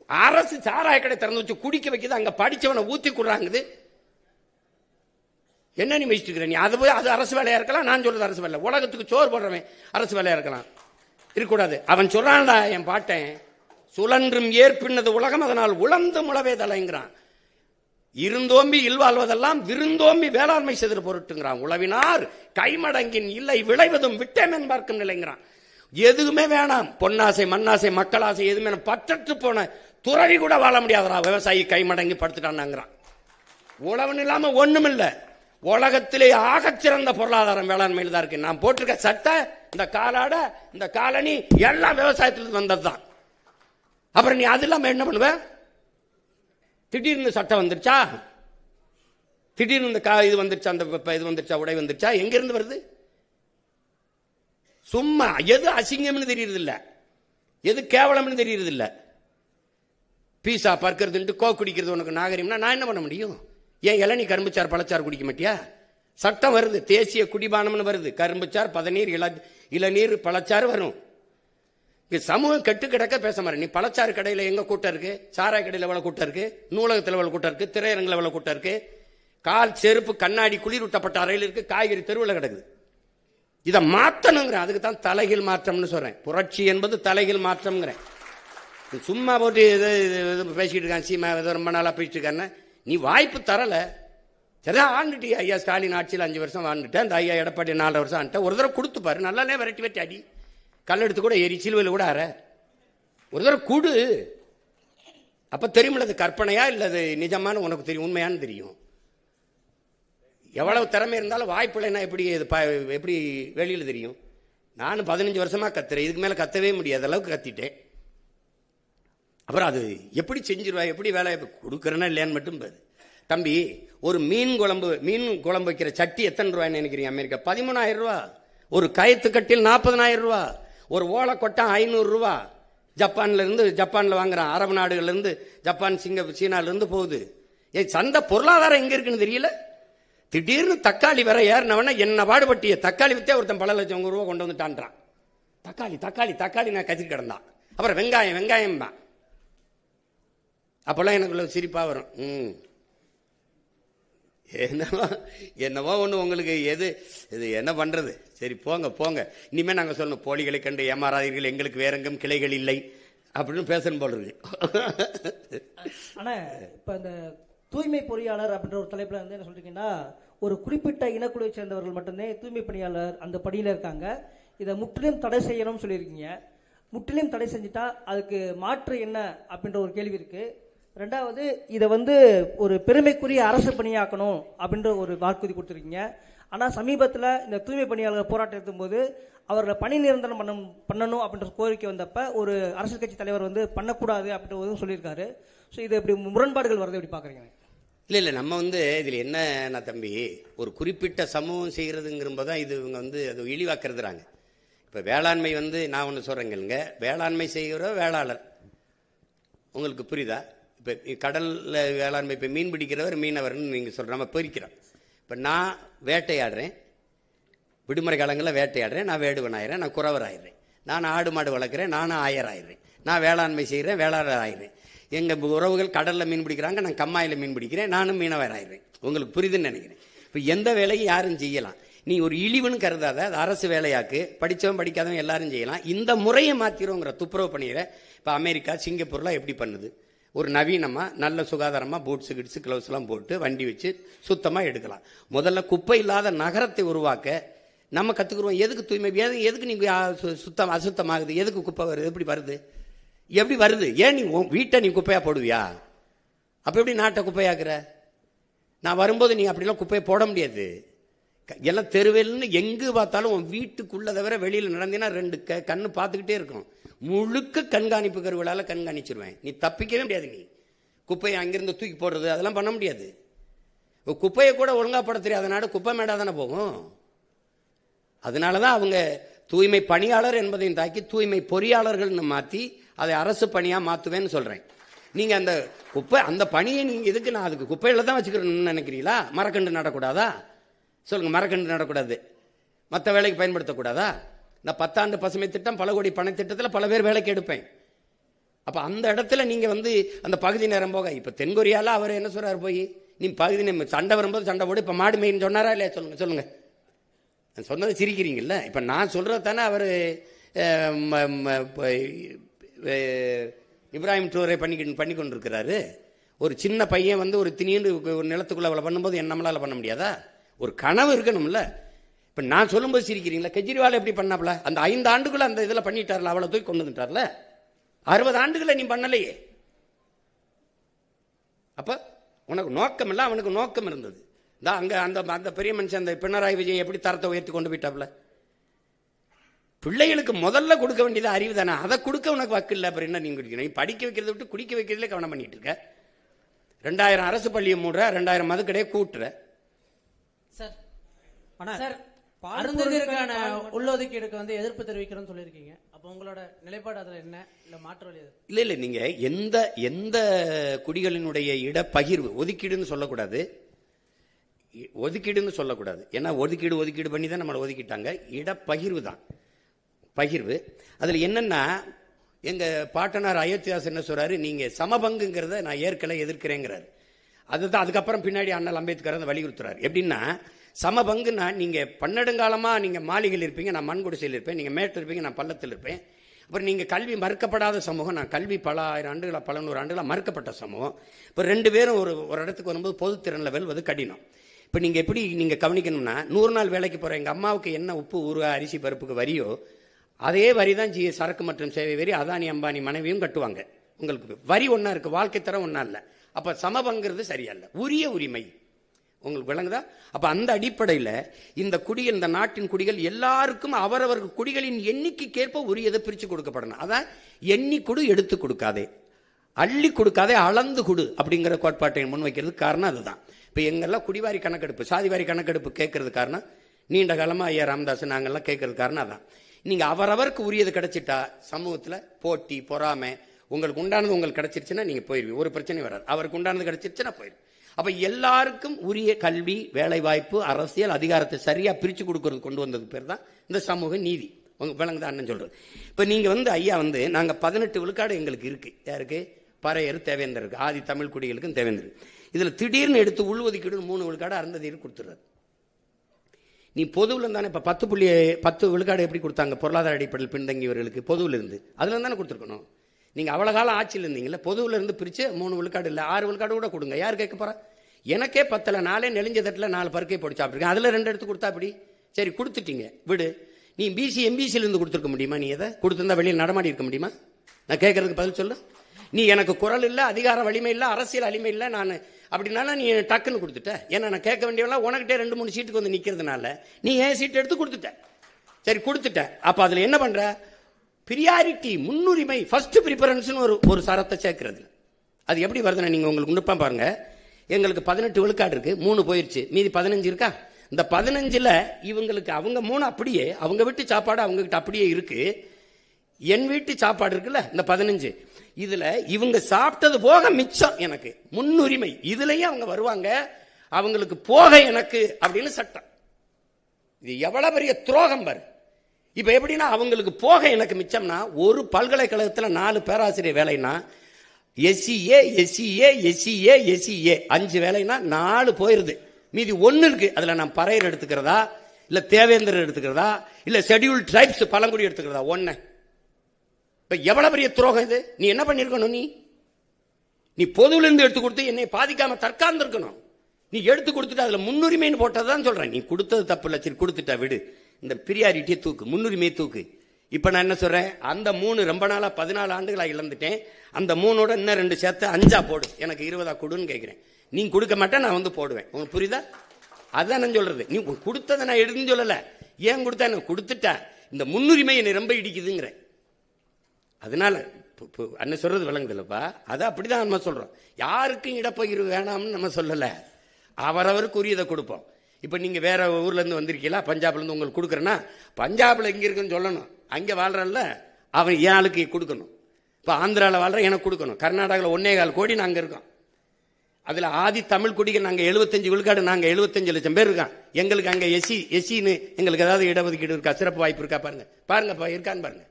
அரசு சாராய கடை திறந்து வச்சு குடிக்க வைக்குது, அங்க படிச்சவனை ஊத்தி கொடுறாங்குது. என்ன நீ மெச்சிட்டு நீ? அது போய் அது அரசு வேலையா இருக்கலாம். நான் சொல்றது அரசு வேலை. உலகத்துக்கு சோறு போடுறவன் அரசு வேலையா இருக்கலாம், இருக்கக்கூடாது. அவன் சொல்றான்டா என் பாட்டேன், சுழன்றும் ஏற்பின்னது உலகம் அதனால் உழந்து முளவே தலைங்கிறான். இருந்தோம்பி இல்வாழ்வதெல்லாம் விருந்தோம்பி வேளாண்மை செய்து பொருட்டுங்கிறான். உழவினார் கைமடங்கின் இல்லை விளைவதும் விட்டேமன் பார்க்கும் நிலைங்கிறான். எதுவுமே வேணாம், பொன்னாசை மண்ணாசை மக்களாசை எதுவுமே பற்றற்று போன துறவி கூட வாழ முடியாதா விவசாயி கைமடங்கி படுத்துட்டான்ங்கிறான். உழவன் இல்லாம ஒண்ணும் இல்ல. உலகத்திலே ஆகச்சிறந்த பொருளாதாரம் வேளாண்மையில் தான் இருக்கு. நான் போட்டிருக்க சட்டை, இந்த காலாட, இந்த காலனி எல்லாம் விவசாயத்திலிருந்து வந்ததுதான். அப்புறம் நீ அது இல்லாம என்ன பண்ணுவ? திடீர்னு சட்டை வந்துருச்சா, திடீர்னு இந்த இது வந்துருச்சா, அந்த இது வந்துருச்சா, உடை வந்துருச்சா, எங்க இருந்து வருது? சும்மா எது அசிங்கம்னு தெரியறது இல்ல, எது கேவலம்னு தெரியறது இல்ல. பீஸா பறக்கிறதுன்ட்டு கோ குடிக்கிறது உனக்கு நாகரிகம்னா நான் என்ன பண்ண முடியும்? ஏன் இளநீ கரும்புச்சார் பழச்சாறு குடிக்க மாட்டியா? சட்டம் வருது, தேசிய குடிபானம்னு வருது. கரும்புச்சார், பதநீர், இளநீர், பழச்சாறு வரும். சமூகம் கெட்டு கிடக்க பேச மாட்டேன். நீ பழச்சாறு கடையில் எங்க கூட்டம் இருக்கு, சாராய கடையில் எவ்வளவு கூட்டம் இருக்கு, நூலகத்தில் எவ்வளவு கூட்டம் இருக்கு, திரையரங்கில் எவ்வளவு கூட்டம் இருக்கு, கால் செருப்பு கண்ணாடி குளிரூட்டப்பட்ட அறையில் இருக்கு, காய்கறி தெருவில் கிடக்குது. இதை மாற்றணுங்கிறேன். அதுக்கு தான் தலைகீழ் மாற்றம்னு சொல்றேன். புரட்சி என்பது தலைகீழ் மாற்றம்ங்கிறேன். சும்மா போட்டு பேசிக்கிட்டு இருக்கான் சீமா, ரொம்ப நாளா பேசிட்டு இருக்கான்னு நீ வாய்ப்பு தரல. சரிதான் ஆண்டுட்டு ஐயா ஸ்டாலின் ஆட்சியில் 5 வருஷம் வாழ்ந்துட்டேன். அந்த ஐயா எடப்பாடி 4 வருஷம் ஆண்டுட்டேன். ஒரு தடவை கொடுத்து பாரு, நல்லாலே விரட்டி வெட்டி அடி, கல்லெடுத்து கூட ஏறி சிலுவையில் கூட ஆற ஒரு தடவை கொடு. அப்ப தெரியுமில்ல அது கற்பனையா இல்ல அது நிஜமான உனக்கு தெரியும், உண்மையானு தெரியும். எவ்வளவு திறமை இருந்தாலும் வாய்ப்பு இல்லைன்னா எப்படி வெளியில் தெரியும்? நானும் 15 வருஷமா கத்துறேன். இதுக்கு மேல கத்தவே முடியாத அளவுக்கு கத்திட்டேன். அப்புறம் அது எப்படி செஞ்சிருவா, எப்படி வேலை கொடுக்கறேன்னா இல்லையான்னு மட்டும் பாரு. தம்பி, ஒரு மீன் குழம்பு வைக்கிற சட்டி எத்தனை ரூபாய்ன்னு நினைக்கிறீங்க? அமெரிக்கா 13,000 ரூபா. ஒரு கயத்து கட்டில் 40,000 ரூபா. ஒரு ஓலை கொட்டம் 500 ரூபா. ஜப்பான்ல வாங்குறான். அரபு நாடுகள்ல இருந்து, ஜப்பான், சீனால இருந்து போகுது. சந்தை பொருளாதாரம் எங்க இருக்குன்னு தெரியல. திடீர்னு தக்காளி வர ஏறினவன என்ன பாடுபட்டிய தக்காளி வித்தே ஒருத்தன் பல லட்சம் ரூபா கொண்டு வந்துட்டான்றான். தக்காளி நான் கத்திட்டு கிடந்தான். அப்புறம் வெங்காயம் தான். அப்பெல்லாம் எனக்குள்ள சிரிப்பா வரும். என்னவோ ஒண்ணு உங்களுக்கு இது என்ன பண்றது? சரி போங்க. இனிமே நாங்க சொல்லணும், போலிகளை கண்டு ஏமாறாதீர்கள், எங்களுக்கு வேறெங்கும் கிளைகள் இல்லை அப்படின்னு பேசணும் போல இருக்கு. ஆனா இப்ப இந்த தூய்மை பொறியாளர் அப்படின்ற ஒரு தலைப்புல வந்து என்ன சொல்றீங்கன்னா, ஒரு குறிப்பிட்ட இனக்குழுவை சேர்ந்தவர்கள் மட்டும்தான் தூய்மை பணியாளர் அந்த படியில இருக்காங்க. இதை முற்றிலும் தடை செய்யணும்னு சொல்லியிருக்கீங்க. முற்றிலும் தடை செஞ்சுட்டா அதுக்கு மாற்று என்ன அப்படின்ற ஒரு கேள்வி இருக்கு. ரெண்டாவது, இதை வந்து ஒரு பெருமைக்குரிய அரசு பணியாக்கணும் அப்படின்ற ஒரு வாக்குறுதி கொடுத்துருக்கீங்க. ஆனால் சமீபத்தில் இந்த தூய்மை பணியாளர் போராட்டம் எடுத்தும் போது அவர்களை பணி நிரந்தரம் பண்ணணும் அப்படின்ற கோரிக்கை வந்தப்ப ஒரு அரசியல் கட்சி தலைவர் வந்து பண்ணக்கூடாது அப்படின்ற சொல்லியிருக்காரு. ஸோ இது எப்படி முரண்பாடுகள் வரது எப்படி பார்க்குறீங்க? இல்லை நம்ம வந்து இதில் என்ன தம்பி, ஒரு குறிப்பிட்ட சமூகம் செய்கிறதுங்கிறப்ப தான் இது இவங்க வந்து அது இழிவாக்குறதுறாங்க. இப்போ வேளாண்மை வந்து நான் ஒன்று சொல்கிறேங்க, வேளாண்மை செய்கிற வேளாளர் உங்களுக்கு புரியுதா? இப்போ கடலில் வேளாண்மை, இப்போ மீன் பிடிக்கிறவர் மீனவர்னு நீங்கள் சொல்கிற நம்ம பிரிக்கிறோம். இப்போ நான் வேட்டையாடுறேன், விடுமுறை காலங்களில் வேட்டையாடுறேன், நான் வேடுவன் ஆயிடுறேன், நான் குறவர் ஆயிடுறேன். நான் ஆடு மாடு வளர்க்குறேன், நானும் ஆயர் ஆயிடுறேன். நான் வேளாண்மை செய்கிறேன், வேளாளர் ஆயிடுறேன். எங்கள் உறவுகள் கடலில் மீன் பிடிக்கிறாங்க, நான் கம்மாயில் மீன் பிடிக்கிறேன், நானும் மீனவர் ஆயிடுறேன். உங்களுக்கு புரியுதுன்னு நினைக்கிறேன். இப்போ எந்த வேலையும் யாரும் செய்யலாம். நீ ஒரு இழிவுன்னு கருதாத, அது அரசு வேலையாக்கு. படித்தவன் படிக்காதவன் எல்லாரும் செய்யலாம். இந்த முறையை மாற்றிடுவோங்கிற துப்புரவு பண்ணிடுற. இப்போ அமெரிக்கா, சிங்கப்பூர்லாம் எப்படி பண்ணுது? ஒரு நவீனமாக நல்ல சுகாதாரமாக பூட்ஸு கிட்ஸு க்ளவுஸ்லாம் போட்டு வண்டி வச்சு சுத்தமாக எடுக்கலாம். முதல்ல குப்பை இல்லாத நகரத்தை உருவாக்க நம்ம கற்றுக்குருவோம். எதுக்கு தூய்மை, எதுக்கு நீங்கள் அசுத்தமாகுது, எதுக்கு குப்பை வருது, எப்படி வருது? ஏன் நீ வீட்டை நீ குப்பையாக போடுவியா? அப்போ எப்படி நாட்டை குப்பையாக்குற? நான் வரும்போது நீ அப்படிலாம் குப்பையை போட முடியாது. எல்லாம் தெருவெல்னு எங்கு பார்த்தாலும் உன் வீட்டுக்குள்ள தவிர வெளியில் நடந்தீங்கன்னா 2 கண்ணு பார்த்துக்கிட்டே இருக்கும். முழுக்க கண்காணிப்பு கருவிகளால் கண்காணிச்சிருவேன். நீ தப்பிக்கவே முடியாது. நீ குப்பையை அங்கிருந்து தூக்கி போடுறது அதெல்லாம் பண்ண முடியாது. குப்பையை கூட ஒழுங்கா போட தெரியாத நாடு குப்பை மேடா தானே போகும். அதனாலதான் அவங்க தூய்மை பணியாளர் என்பதையும் தாக்கி தூய்மை பொறியாளர்கள்னு மாற்றி அதை அரசு பணியா மாத்துவேன்னு சொல்றேன். நீங்க அந்த பணியை நீங்க எதுக்கு, நான் அதுக்கு குப்பையில தான் வச்சுக்கிறேன்னு நினைக்கிறீங்களா? மரக்கண்டு நடக்கூடாதா? சொல்லுங்க, மரக்கண்டு நடக்கூடாது, மற்ற வேலைக்கு பயன்படுத்தக்கூடாதா? இந்த 10 ஆண்டு பசுமை திட்டம், பல கோடி பண திட்டத்தில் பல பேர் வேலைக்கு எடுப்பேன். அப்ப அந்த இடத்துல நீங்க வந்து அந்த பகுதி நேரம் போக, இப்ப தென்கொரியால அவர் என்ன சொல்றாரு, போய் நீ பகுதி நேரம் சண்டை வரும்போது சண்டை போடு, இப்ப மாடு மேய்ன்னு சொன்னாரா இல்லையா? சொல்லுங்க. சொன்னது சிரிக்கிறீங்கல்ல. இப்ப நான் சொல்றது தானே அவர் இப்ராஹிம் ட்ரோரை பண்ணி கொண்டிருக்கிறாரு. ஒரு சின்ன பையன் வந்து ஒரு திடீர்னு ஒரு நிலத்துக்குள்ள அவளை பண்ணும்போது நம்மளால பண்ண முடியாதா? ஒரு கனவு இருக்கணும்ல. இப்ப நான் சொல்லும்போது சிரிக்கிறீங்களா? கெஜ்ரிவால் எப்படி பண்ணாப்ல? அந்த 5 ஆண்டுக்குள்ள அந்த இதுல பண்ணிட்டார்ல, அவளை தூக்கி கொண்டு வந்துட்டார்ல. 60 ஆண்டுகளை நீ பண்ணலையே. அப்ப உனக்கு நோக்கம் இல்ல, அவனுக்கு நோக்கம் இருந்தது. அங்க அந்த பெரிய மனுஷன் அந்த பினராயி விஜயன் எப்படி தரத்தை உயர்த்தி கொண்டு போயிட்டாப்ல. பிள்ளைகளுக்கு முதல்ல கொடுக்க வேண்டியது அறிவு தானே, அதை கொடுக்க உனக்கு வக்கு இல்லை. அப்புறம் என்ன நீங்க குடிக்கணும்? நீ படிக்க வைக்கிறத விட்டு குடிக்க வைக்கிறதுல கவனம் பண்ணிட்டு இருக்க. 2000 அரசு பள்ளியை மூடுற, 2000 மதுக்கடையை கூட்டுற. சார் அருந்ததிற்கான உள்ளொதுக்கீடுக்கு வந்து எதிர்ப்பு தெரிவிக்கிறோம்னு சொல்லியிருக்கீங்க. அப்போ உங்களோட நிலைப்பாடு அதுல என்ன, இல்ல மாற்று வழி எது? இல்ல நீங்க எந்த குடிகளினுடைய இடப்பகிர்வு, ஒதுக்கீடுன்னு சொல்லக்கூடாது, ஒதுக்கீடுன்னு சொல்லக்கூடாது. ஏன்னா ஒதுக்கீடு பண்ணி தான் நம்மளை ஒதுக்கிட்டாங்க. இடப்பகிர்வு தான் பகிர்வு. அதுல என்னன்னா, எங்க பாட்டனார் அயோத்தியாஸ் என்ன சொல்றாரு, நீங்க சமபங்குங்கிறத நான் ஏற்கனவே எதிர்க்கிறேங்கிறாரு. அதுதான் அதுக்கப்புறம் பின்னாடி அண்ணல் அம்பேத்கர் அதை வலியுறுத்துறாரு. எப்படின்னா, சமபங்குன்னா நீங்க பன்னெடுங்காலமா நீங்க மாளிகையில் இருப்பீங்க, நான் மண் குடிசையில் இருப்பேன், நீங்க மேட்டில் இருப்பீங்க, நான் பள்ளத்தில் இருப்பேன். அப்புறம் நீங்க கல்வி மறுக்கப்படாத சமூகம், நான் கல்வி பல ஆயிரம் ஆண்டுகளா பல நூறு ஆண்டுகளா மறுக்கப்பட்ட சமூகம். இப்போ 2 பேரும் ஒரு இடத்துக்கு வரும்போது பொதுத்திறனில் வெல்வது கடினம். இப்போ நீங்க எப்படி நீங்க கவனிக்கணும்னா, 100 நாள் வேலைக்கு போற எங்க அம்மாவுக்கு என்ன உப்பு ஊறுகாய் அரிசி பருப்புக்கு வரியோ அதே வரி தான் சரக்கு மற்றும் சேவை வரி அதானி அம்பானி மனைவியும் கட்டுவாங்க. உங்களுக்கு வரி ஒன்னா இருக்கு, வாழ்க்கை தரம் ஒன்னா இல்ல. அப்ப சமபங்கிறது சரியா இல்ல, உரிய உரிமை. உங்களுக்கு விளங்குதா? அப்ப அந்த அடிப்படையில் இந்த நாட்டின் குடிகள் எல்லாருக்கும் அவரவர்கள் குடிகளின் எண்ணிக்கைக்கேற்ப உரியதை பிரிச்சு கொடுக்கப்படணும். அதான் எண்ணி கொடு, எடுத்து கொடுக்காதே, அள்ளி கொடுக்காதே, அளந்து கொடு அப்படிங்கிற கோட்பாட்டை முன்வைக்கிறது காரணம் அதுதான். இப்ப எங்கெல்லாம் குடிவாரி கணக்கெடுப்பு, சாதிவாரி கணக்கெடுப்பு கேட்கறது காரணம், நீண்ட காலமா ஐயா ராமதாஸ் நாங்கெல்லாம் கேட்கறது காரணம் அதான். நீங்க அவரவருக்கு உரியது கிடைச்சிட்டா சமூகத்துல போட்டி பொறாமை, உங்களுக்கு உண்டானது உங்களுக்கு கிடைச்சிருச்சுன்னா நீங்க போயிருவீங்க, ஒரு பிரச்சனை வராது. அவருக்கு உண்டானது கிடைச்சிருச்சுன்னா போயிடும். அப்ப எல்லாருக்கும் உரிய கல்வி, வேலை வாய்ப்பு, அரசியல் அதிகாரத்தை சரியா பிரிச்சு கொடுக்கறது கொண்டு வந்தது பேர் தான் இந்த சமூக நீதி. உங்க விளங்குதான் அண்ணன் சொல்றது. இப்ப நீங்க ஐயா நாங்க 18 விழுக்காடு எங்களுக்கு இருக்கு. யாருக்கு? பறையர் தேவேந்தருக்கு, ஆதி தமிழ் குடிகளுக்கும் தேவேந்தர். இதுல திடீர்னு எடுத்து உள்ஒதுக்கீடு 3 விழுக்காடு அருந்ததியர் கொடுத்துறாரு. நீ பொதுவில் தானே இப்ப 10 விழுக்காடு எப்படி கொடுத்தாங்க? பொருளாதார அடிப்படையில் பின்தங்கியவர்களுக்கு பொதுவில் இருந்து அதுல தானே கொடுத்துருக்கணும். நீங்க அவ்வளவு காலம் ஆட்சியில் இருந்தீங்கல்ல, பொதுவில் இருந்து பிரிச்சு 3 விழுக்காடு இல்ல 6 விழுக்காடு கூட கொடுங்க. யார் கேட்க போறா? எனக்கே 10ல 4 நெளிஞ்ச தட்டுல 4 பருக்கை போட்டு சாப்பிட்டுருக்கேன், அதுல 2 எடுத்து கொடுத்தா அப்படி சரி கொடுத்துட்டீங்க விடு. நீ பிசி எம்பிசில இருந்து கொடுத்துருக்க முடியுமா? நீ எதை கொடுத்திருந்தா வெளியில் நடமாடி இருக்க முடியுமா? நான் கேட்கறதுக்கு பதில் சொல்லு. நீ எனக்கு குரல் இல்ல, அதிகார வலிமை இல்ல, அரசியல் வலிமை இல்ல, நான் அப்படின்னால நீ டக்குன்னு கொடுத்துட்ட. ஏன்னா நான் கேட்க வேண்டியவெல்லாம் உனக்கிட்டே 2-3 சீட்டுக்கு வந்து நிக்கிறதுனால நீ ஏன் சீட் எடுத்து கொடுத்துட்ட. சரி கொடுத்துட்ட. அப்ப அதுல என்ன பண்ற? பிரியாரிட்டி, முன்னுரிமை, ஃபர்ஸ்ட் பிரிஃபரன்ஸ் ஒரு சரத்தை சேர்க்கிறது. அது எப்படி வருதுன்னா, நீங்க உங்களுக்கு நுட்பம் பாருங்க. எங்களுக்கு 18 விழுக்காடு இருக்கு, 3 போயிருச்சு, மீதி 15 இருக்கா? இந்த 15ல இவங்களுக்கு அவங்க 3 அப்படியே, அவங்க வீட்டு சாப்பாடு அவங்க கிட்ட அப்படியே இருக்கு, என் வீட்டு சாப்பாடு இருக்குல்ல இந்த 15, இதுல இவங்க சாப்பிட்டது போக மிச்சம் எனக்கு முன்னுரிமை. இதுலயே அவங்க வருவாங்க, அவங்களுக்கு போக எனக்கு அப்படின்னு சட்டம். இது எவ்வளவு பெரிய துரோகம் பாரு. இப்ப எப்படின்னா, அவங்களுக்கு போக எனக்கு மிச்சம்னா, ஒரு பல்கலைக்கழகத்துல 4 பேராசிரியர் வேலைன்னா எஸ்சிஏ எஸ்சிஏ எஸ்சிஏ எஸ்சிஏ 5 வேலைன்னா 4 போயிருது, மீதி 1 இருக்கு. அதுல நான் பறையர் எடுத்துக்கிறதா, இல்ல தேவேந்திரர் எடுத்துக்கிறதா, இல்ல ஷெட்யூல் டிரைப்ஸ் பழங்குடி எடுத்துக்கிறதா? 1. இப்ப எவ்வளவு பெரிய துரோகம் இது. நீ என்ன பண்ணிருக்கணும்? நீ பொதுவில இருந்து எடுத்து கொடுத்து என்னை பாதிக்காம தற்காந்து இருக்கணும். நீ எடுத்து கொடுத்துட்டு அதுல முன்னுரிமைன்னு போட்டதான் சொல்றேன். நீ கொடுத்தது தப்பு இல்ல, சரி கொடுத்துட்டா விடு. இந்த பிரியாரிட்டியை தூக்கு, முன்னுரிமையை தூக்கு. இப்ப நான் என்ன சொல்றேன், அந்த 3 ரொம்ப நாளா 14 ஆண்டுகளா இழந்துட்டேன், அந்த 3ஓட இன்னும் 2 சேர்த்து 5 போடு, எனக்கு 20 கொடுன்னு கேட்கிறேன். நீ கொடுக்க மாட்டேன், நான் போடுவேன். உங்களுக்கு புரியுதா? அதான் நான் சொல்றது. நீ கொடுத்ததை நான் எடுத்துன்னு சொல்லல, ஏன் கொடுத்தா நான் கொடுத்துட்டா, இந்த முன்னுரிமை என்னை ரொம்ப இடிக்குதுங்கிற. அதனால அண்ணன் சொல்றது விளங்குதுல்லப்பா, அது அப்படிதான் நம்ம சொல்றோம். யாருக்கும் இடப்பகிர்வு வேணாம்னு நம்ம சொல்லல, அவரவருக்கு உரியதை கொடுப்போம். இப்ப நீங்க வேற ஊர்ல இருந்து வந்திருக்கீங்களா, பஞ்சாப்ல இருந்து உங்களுக்கு கொடுக்குறேன்னா, பஞ்சாப்ல எங்க இருக்குன்னு சொல்லணும், அங்க வாழ்றல்ல அவன் என் ஆளுக்கு கொடுக்கணும். இப்ப ஆந்திரால வாழ்ற எனக்கு கொடுக்கணும், கர்நாடகாவில் 1.25 கோடி நாங்க இருக்கோம். அதுல ஆதி தமிழ் குடிகள் நாங்க 75 விழுக்காடு, நாங்க 75 லட்சம் பேர் இருக்கான். எங்களுக்கு அங்க எஸ்சின்னு எங்களுக்கு ஏதாவது இடஒதுக்கீடு இருக்கா, சிறப்பு வாய்ப்பு இருக்கா? பாருங்க பாருங்கப்பா, இருக்கான்னு பாருங்க.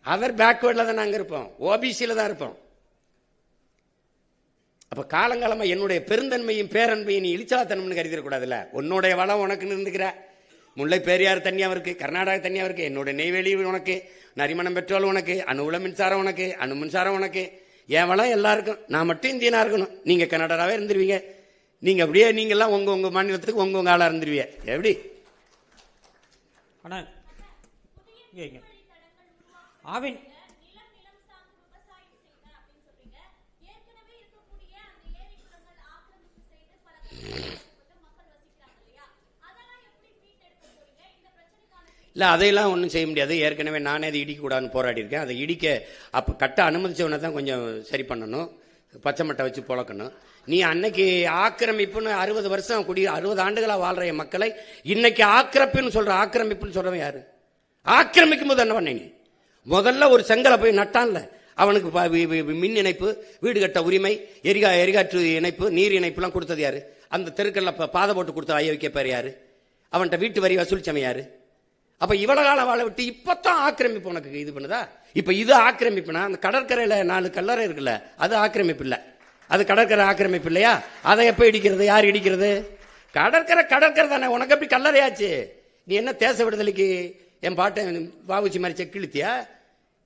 அதர் பேக்வேர்ட்ல தான் நாங்க இருப்போம், ஓபிசியில தான் இருப்போம். அப்ப காலங்காலமா என்னுடைய பெருந்தன்மையும் பேரன்மையும் நீ இழிச்சாத்தனம்னு கருதிடக்கூடாதுல்ல. உன்னுடைய வளம் உனக்குன்னு இருந்துக்கிற, முல்லை பெரியாறு தனியா இருக்கு, கர்நாடகா தனியா இருக்கு, என்னோட நெய்வேலி உனக்கு, நரிமணம் பெட்ரோல் உனக்கு, அணு உல மின்சாரம் உனக்கு, அணு மின்சாரம் உனக்கு, என் வளம் எல்லாருக்கும். நான் மட்டும் இந்தியனா இருக்கணும், நீங்க கனடாவே இருந்துருவீங்க. நீங்க அப்படியே நீங்க எல்லாம் உங்க மாநிலத்துக்கு உங்க ஆளா இருந்துருவீங்க. எப்படி ஆவின் இல்ல அதையெல்லாம் ஒன்றும் செய்ய முடியாது. ஏற்கனவே நானே அதை இடிக்க கூடாதுன்னு போராடி இருக்கேன். அதை இடிக்க அப்ப கட்ட அனுமதிச்சவனை தான் கொஞ்சம் சரி பண்ணணும், பச்சை மட்டை வச்சு புழக்கணும். நீ அன்னைக்கு ஆக்கிரமிப்புன்னு 60 வருஷம் 60 ஆண்டுகளா வாழ்ற என் மக்களை இன்னைக்கு ஆக்கிரமிப்புன்னு சொல்றவன் யாரு? ஆக்கிரமிக்கும் போது என்ன பண்ண நீ? முதல்ல ஒரு செங்கலை போய் நட்டான்ல, அவனுக்கு மின் இணைப்பு, வீடு கட்ட உரிமை, எரிகாற்று இணைப்பு, நீர் இணைப்புலாம் கொடுத்தது யாரு? அந்த தெருக்கல்ல பாதை போட்டு கொடுத்த ஐயா வைக்க பேர் யாரு? அவன்கிட்ட வீட்டு வரி வசூலிச்சவன் யாரு? அப்ப இவ்வளவு காலம் வாழ விட்டு இப்பதான் ஆக்கிரமிப்பு உனக்கு இது பண்ணுதா? இப்ப இது ஆக்கிரமிப்புனா அந்த கடற்கரையில 4 கல்லறை இருக்குல்ல, அது ஆக்கிரமிப்பு இல்ல, அது கடற்கரை ஆக்கிரமிப்பு இல்லையா? அதை எப்ப இடிக்கிறது? யார் இடிக்கிறது? கடற்கரை தானே. உனக்கு எப்படி கல்லறையாச்சு? நீ என்ன தேச விடுதலைக்கு என் பாட்டை வாவுச்சி மாதிரி செக்கிழுத்தியா?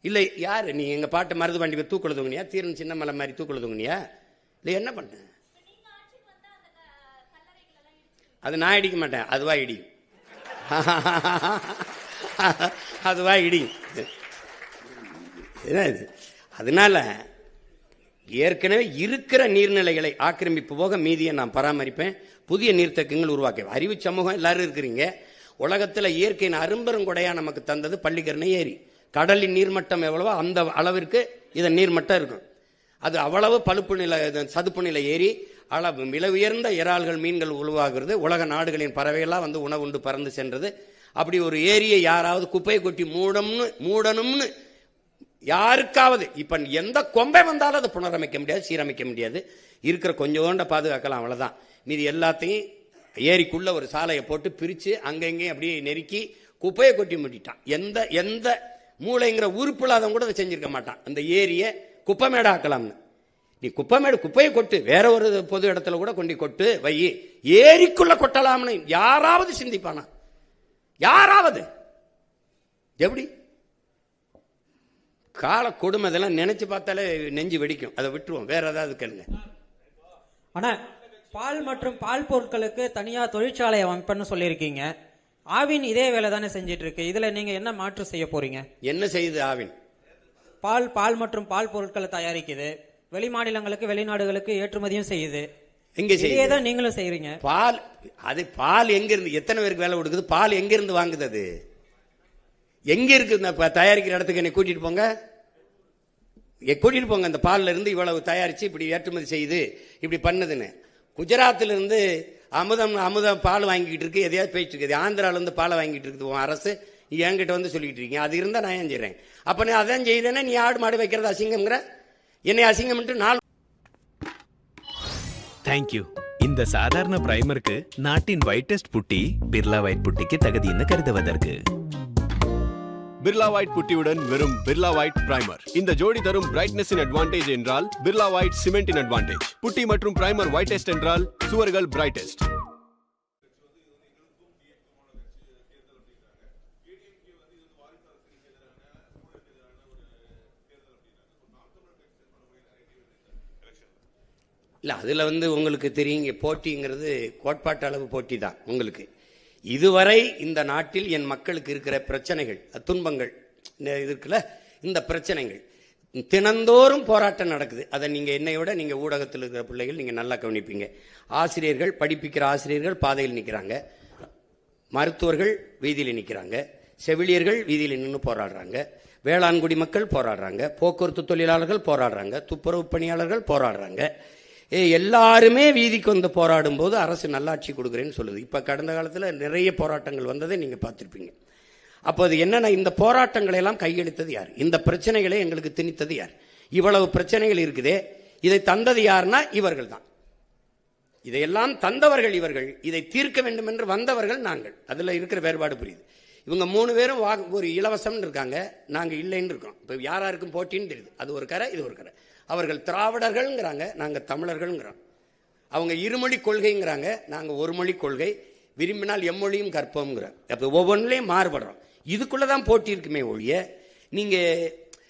இல்லை யாரு நீ? எங்க பாட்டை மருது பாண்டி தூக்குள்ள தூங்குனியா? தீரன் சின்ன மலை மாதிரி தூக்குள்ள தூங்குனியா? இல்லை என்ன பண்ண? அது நான் இடிக்க மாட்டேன், அதுவா இடியும். அதுவா இடியும். அதனால ஏற்கனவே இருக்கிற நீர்நிலைகளை ஆக்கிரமிப்பு போக மீதியை நான் பராமரிப்பேன். புதிய நீர்த்தக்கங்கள் உருவாக்க அறிவு சமூகம் எல்லாரும் இருக்கிறீங்க. உலகத்தில் இயற்கையின் அரும்பெருங்கொடையா நமக்கு தந்தது பள்ளிக்கரணை ஏரி. கடலின் நீர்மட்டம் எவ்வளவோ அந்த அளவிற்கு இதன் நீர்மட்டம் இருக்கும். அது அவ்வளவு பழுப்பு நிலை சதுப்பு நிலை ஏரி, அளவு விலை உயர்ந்த இறால்கள் மீன்கள் உருவாகிறது. உலக நாடுகளின் பறவைகள்லாம் வந்து உணவு உண்டு பறந்து சென்றது. அப்படி ஒரு ஏரியை யாராவது குப்பையை கொட்டி மூடணும்னு யாருக்காவது இப்ப எந்த கொம்பை வந்தாலும் அதை புனரமைக்க முடியாது, சீரமைக்க முடியாது. இருக்கிற கொஞ்சோண்ட பாதுகாக்கலாம், அவ்வளவுதான். மீதி எல்லாத்தையும் ஏரிக்குள்ள ஒரு சாலையை போட்டு பிரிச்சு அங்கங்கே அப்படியே நெருக்கி குப்பையை கொட்டி மூட்டிட்டான். எந்த மூளைங்கிற உறுப்புல அதை கூட செஞ்சிருக்க மாட்டான். அந்த ஏரியை குப்பைமேடா ஆக்கலாம்னு. நீ குப்பையை கொட்டு, வேற ஒரு பொது இடத்துல கூட கொண்டு கொட்டு வை, ஏரிக்குள்ள கொட்டலாம்னு யாராவது சிந்திப்பானா? யாராவது? எப்படி கால கொடுமை இதெல்லாம் நினைச்சு பார்த்தாலே நெஞ்சு வெடிக்கும். அதை விட்டுருவோம், வேற ஏதாவது கேளுங்க. ஆனா பால் மற்றும் பால் பொருட்களுக்கு தனியா தொழிற்சாலை அமைப்புன்னு சொல்லியிருக்கீங்க. ஆவின் இதே வேலை தானே செஞ்சிட்டு இருக்கு. இதுல நீங்க என்ன மாற்று செய்ய போறீங்க? என்ன செய்யுது ஆவின்? பால் மற்றும் பால் பொருட்களை தயாரிக்குது, வெளி மாநிலங்களுக்கு வெளிநாடுகளுக்கு ஏற்றுமதியும் செய்யுது. எங்க செய்யுது? நீங்களும் செய்யறீங்க. பால் எங்க இருந்து எத்தனை பேருக்கு வேலை கொடுக்குது? பால் எங்க இருந்து வாங்குது? அது எங்க இருக்கு? தயாரிக்கிற இடத்துக்கு என்னை கூட்டிட்டு போங்க, அந்த பால்ல இருந்து இவ்வளவு தயாரிச்சு இப்படி ஏற்றுமதி செய்யுது, இப்படி பண்ணுதுன்னு. குஜராத்ல இருந்து அமுதம் பால் வாங்கிட்டு இருக்கு, எதையாவது போயிட்டு இருக்குது. ஆந்திரால இருந்து பாலை வாங்கிட்டு இருக்குது அரசு, என்கிட்ட வந்து சொல்லிட்டு இருக்கீங்க. அது இருந்தா நான் ஏன் செய்யறேன்? அப்ப நீ அதான் செய்யறேன்னா நீ ஆடு மாடு வைக்கிறது அசிங்கம்ங்கிற, என்னை அசிங்கம் நாலு. தேங்க்யூ. இந்த சாதாரண பிரைமருக்கு நாட்டின் வைட்டஸ்ட் புட்டி பிர்லா ஒயிட் புட்டிக்கு தகுதின்னு கருதுவதற்கு பிர்லா ஒயிட் புட்டியுடன் வெறும் பிர்லா ஒயிட் பிரைமர். இந்த ஜோடி தரும் பிரைட்னஸ் இன் அட்வான்டேஜ் என்றால் பிர்லா ஒயிட் சிமெண்ட் இன் அட்வான்டேஜ். புட்டி மற்றும் பிரைமர் ஒயிட்டஸ்ட் என்றால் சுவர்கள் பிரைட்டஸ்ட். இல்லை அதில் உங்களுக்கு தெரியுங்க, போட்டிங்கிறது கோட்பாட்டு அளவு போட்டி தான். உங்களுக்கு இதுவரை இந்த நாட்டில் என் மக்களுக்கு இருக்கிற பிரச்சனைகள், துன்பங்கள் இருக்குல்ல, இந்த பிரச்சனைகள் தினந்தோறும் போராட்டம் நடக்குது. அதை நீங்கள் என்னையோட நீங்கள் ஊடகத்தில் இருக்கிற பிள்ளைகள் நீங்கள் நல்லா கவனிப்பீங்க. ஆசிரியர்கள், படிப்பிக்கிற ஆசிரியர்கள் பாதையில் நிற்கிறாங்க, மருத்துவர்கள் வீதியில் நிற்கிறாங்க, செவிலியர்கள் வீதியில் நின்று போராடுறாங்க, வேளாண்குடி மக்கள் போராடுறாங்க, போக்குவரத்து தொழிலாளர்கள் போராடுறாங்க, துப்புரவு பணியாளர்கள் போராடுறாங்க. எல்லாருமே வீதிக்கு வந்து போராடும் போது அரசு நல்லாட்சி கொடுக்குறேன்னு சொல்லுது. இப்ப கடந்த காலத்தில் நிறைய போராட்டங்கள் வந்ததை நீங்க பார்த்திருப்பீங்க. அப்போ அது என்னன்னா, இந்த போராட்டங்களை எல்லாம் கையெழுத்தது யார்? இந்த பிரச்சனைகளை எங்களுக்கு திணித்தது யார்? இவ்வளவு பிரச்சனைகள் இருக்குதே, இதை தந்தது யாருன்னா இவர்கள் தான். இதையெல்லாம் தந்தவர்கள் இவர்கள், இதை தீர்க்க வேண்டும் என்று வந்தவர்கள் நாங்கள். அதுல இருக்கிற வேறுபாடு புரியுது. இவங்க 3 பேரும் ஒரு இலவசம் இருக்காங்க, நாங்க இல்லைன்னு இருக்கோம். இப்ப யாராருக்கும் போட்டின்னு தெரியுது. அது ஒரு கரை, இது ஒரு கரை. அவர்கள் திராவிடர்கள்ங்கிறாங்க, நாங்க தமிழர்கள்ங்கிறோம். அவங்க இருமொழி கொள்கைங்கிறாங்க, நாங்க ஒரு மொழி கொள்கை, விரும்பினால் எம்மொழியும் கற்போம்ங்கிறோம். அப்ப ஒவ்வொன்றிலையும் மாறுபடுறோம். இதுக்குள்ளதான் போட்டி இருக்குமே ஒழிய, நீங்க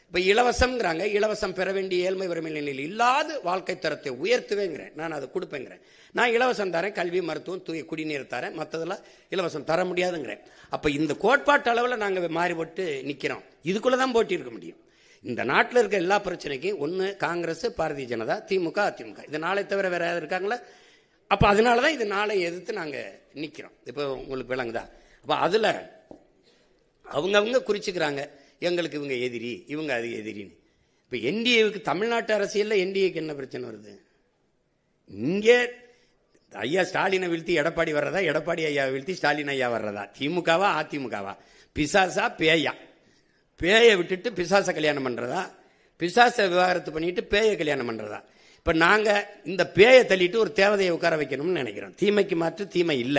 இப்ப இலவசம்ங்கிறாங்க, இலவசம் பெற வேண்டிய ஏழ்மை வறுமை நிலையில் இல்லாத வாழ்க்கை தரத்தை உயர்த்துவேங்கிறேன், நான் அதை கொடுப்பேங்கிறேன். நான் இலவசம் தரேன், கல்வி மருத்துவம் தூய குடிநீர் தரேன், மற்றதெல்லாம் இலவசம் தர முடியாதுங்கிறேன். அப்ப இந்த கோட்பாட்டு அளவில் நாங்க மாறிபட்டு நிக்கிறோம். இதுக்குள்ளதான் போட்டி இருக்க முடியும். இந்த நாட்டில் இருக்க எல்லா பிரச்சனைக்கும் ஒன்று காங்கிரஸ், பாரதிய ஜனதா, திமுக, அதிமுக, இது நாளை தவிர வேற யாரும் இருக்காங்களா? அப்போ அதனாலதான் இது நாளை எதிர்த்து நாங்கள் நிற்கிறோம். இப்போ உங்களுக்கு விளங்குதா? அப்போ அதில் அவங்கவுங்க குறிச்சுக்கிறாங்க, எங்களுக்கு இவங்க எதிரி, இவங்க அது எதிரின்னு. இப்போ என்டிஏவுக்கு தமிழ்நாட்டு அரசியலில் என்டிஏக்கு என்ன பிரச்சனை வருது? இங்கே ஐயா ஸ்டாலினை வீழ்த்தி எடப்பாடி வர்றதா, எடப்பாடி ஐயா வீழ்த்தி ஸ்டாலின் ஐயா வர்றதா, திமுகவா அதிமுகவா, பிசாசா பேயா? பேயை விட்டுட்டு பிசாசை கல்யாணம் பண்றதா, பிசாசை விவாகரத்து பண்ணிட்டு பேயை கல்யாணம் பண்றதா? இப்ப நாங்க இந்த பேயை தள்ளிட்டு ஒரு தேவதையை உட்கார வைக்கணும்னு நினைக்கிறோம். தீமைக்கு மாற்று தீமை இல்ல.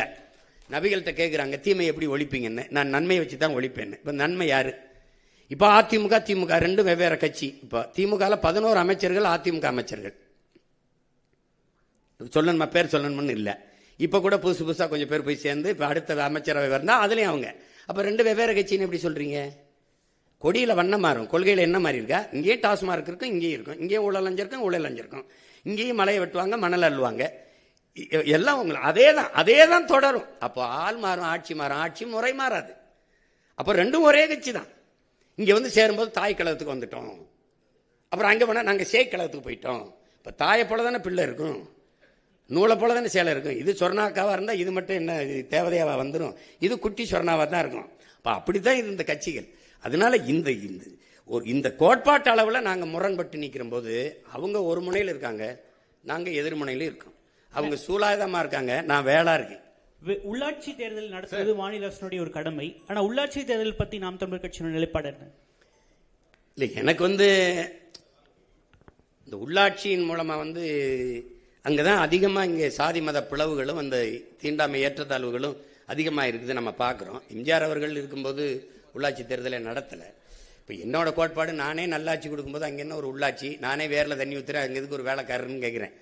நபிகள்கிட்ட கேட்குறாங்க தீமை எப்படி ஒழிப்பீங்கன்னு. நான் நன்மையை வச்சு தான் ஒழிப்பேன்னு. இப்போ நன்மை யாரு? இப்போ அதிமுக திமுக ரெண்டும் வெவ்வேறு கட்சி. இப்போ திமுகவில் 11 அமைச்சர்கள், அதிமுக அமைச்சர்கள். சொல்லணுமா, பேர் சொல்லணும்னு இல்லை. இப்போ கூட புதுசாக கொஞ்சம் பேர் போய் சேர்ந்து இப்போ அடுத்த அமைச்சரவை வந்தால் அதுலேயும் அவங்க. அப்போ 2 வெவ்வேறு கட்சின்னு எப்படி சொல்கிறீங்க? கொடியில் வண்ணம் மாறும், கொள்கையில் என்ன மாறி இருக்கா? இங்கேயும் டாஸ்மார்க் இருக்கும், இங்கேயும் இருக்கும். இங்கேயும் ஊழல் லஞ்சம் ஊழல் லஞ்சம். இங்கேயும் மலையை வெட்டுவாங்க, மணல் அள்ளுவாங்க. எல்லாம் உங்களுக்கு அதே தான் தொடரும். அப்போ ஆள் மாறும், ஆட்சி மாறும், ஆட்சி முறை மாறாது. அப்போ ரெண்டும் ஒரே கட்சி தான். இங்கே வந்து சேரும்போது தாய் கழகத்துக்கு வந்துட்டோம், அப்புறம் அங்கே போனால் நாங்கள் சேய் கழகத்துக்கு போயிட்டோம். இப்போ தாயை போல தானே பிள்ளை இருக்கும், நூலை போல தானே சேலை இருக்கும். இது சொர்ணாக்காவாக இருந்தால் இது மட்டும் என்ன தேவதையாவா வந்துடும்? இது குட்டி சொர்ணாவாக தான் இருக்கும். அப்போ அப்படித்தான் இது இந்த கட்சிகள். அதனால இந்த கோட்பாட்டு அளவில் நாங்கள் முரண்பட்டு நிற்கிற போது அவங்க ஒரு முனையில் இருக்காங்க, நாங்கள் எதிர்முனையில் இருக்கோம். அவங்க சூலாயுதமா இருக்காங்க, நான் வேளா இருக்கேன். உள்ளாட்சி தேர்தல் நடத்துவது மாநில அரசுடைய ஒரு கடமை. ஆனா உள்ளாட்சி தேர்தல் பத்தி நாம் தமிழர் கட்சியோட நிலைப்பாடு என்ன? இல்லை, எனக்கு இந்த உள்ளாட்சியின் மூலமா அங்கதான் அதிகமா இங்கே சாதி மத பிளவுகளும் அந்த தீண்டாமை ஏற்றத்தாழ்வுகளும் அதிகமாக இருக்குது நம்ம பார்க்குறோம். எம்ஜிஆர் அவர்கள் இருக்கும்போது உள்ளாட்சி தேர்தலை நடத்தலை. இப்போ என்னோட கோட்பாடு, நானே நல்லாட்சி கொடுக்கும்போது அங்கே என்ன ஒரு உள்ளாட்சி, நானே வேரில் தண்ணி ஊற்றுறேன், அங்கே எதுக்கு ஒரு வேலைக்காரன்னு கேட்குறேன்.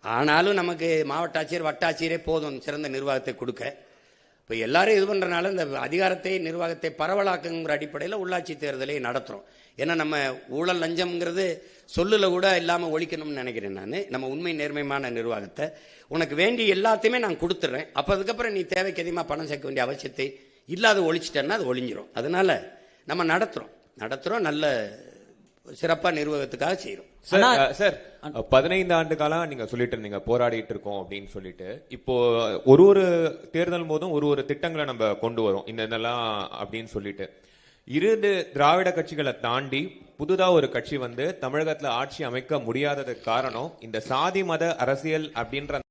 ஆனாலும் நமக்கு மாவட்ட ஆட்சியர் வட்டாட்சியரே போதும் சிறந்த நிர்வாகத்தை கொடுக்க. இப்போ எல்லாரும் இது பண்ணுறனால இந்த அதிகாரத்தை நிர்வாகத்தை பரவலாக்குங்கிற அடிப்படையில் உள்ளாட்சி தேர்தலை நடத்துகிறோம். ஏன்னா நம்ம ஊழல் லஞ்சம்ங்கிறது சொல்லுல கூட இல்லாமல் ஒழிக்கணும்னு நினைக்கிறேன். நான் நம்ம உண்மை நேர்மையான நிர்வாகத்தை உனக்கு வேண்டிய எல்லாத்தையுமே நான் கொடுத்துட்றேன். அப்போ அதுக்கப்புறம் நீ தேவைக்கு அதிகமாக பணம் சேர்க்க வேண்டிய அவசியத்தை இல்லாத ஒழிச்சிட்டேன்னா அது ஒழிஞ்சிரும். அதனால நம்ம நடத்துகிறோம் நல்ல சிறப்பா நிர்வாகத்துக்காக செய்யறோம். சார் 15 ஆண்டு காலம் நீங்க சொல்லிட்டு இருந்தீங்க போராடிட்டு இருக்கோம் அப்படின்னு சொல்லிட்டு. இப்போ ஒரு தேர்தல் போதும் ஒரு திட்டங்களை நம்ம கொண்டு வரோம் இதெல்லாம் அப்படின்னு சொல்லிட்டு. 2 திராவிட கட்சிகளை தாண்டி புதுதா ஒரு கட்சி தமிழகத்துல ஆட்சி அமைக்க முடியாததுக்கு காரணம் இந்த சாதி மத அரசியல் அப்படின்ற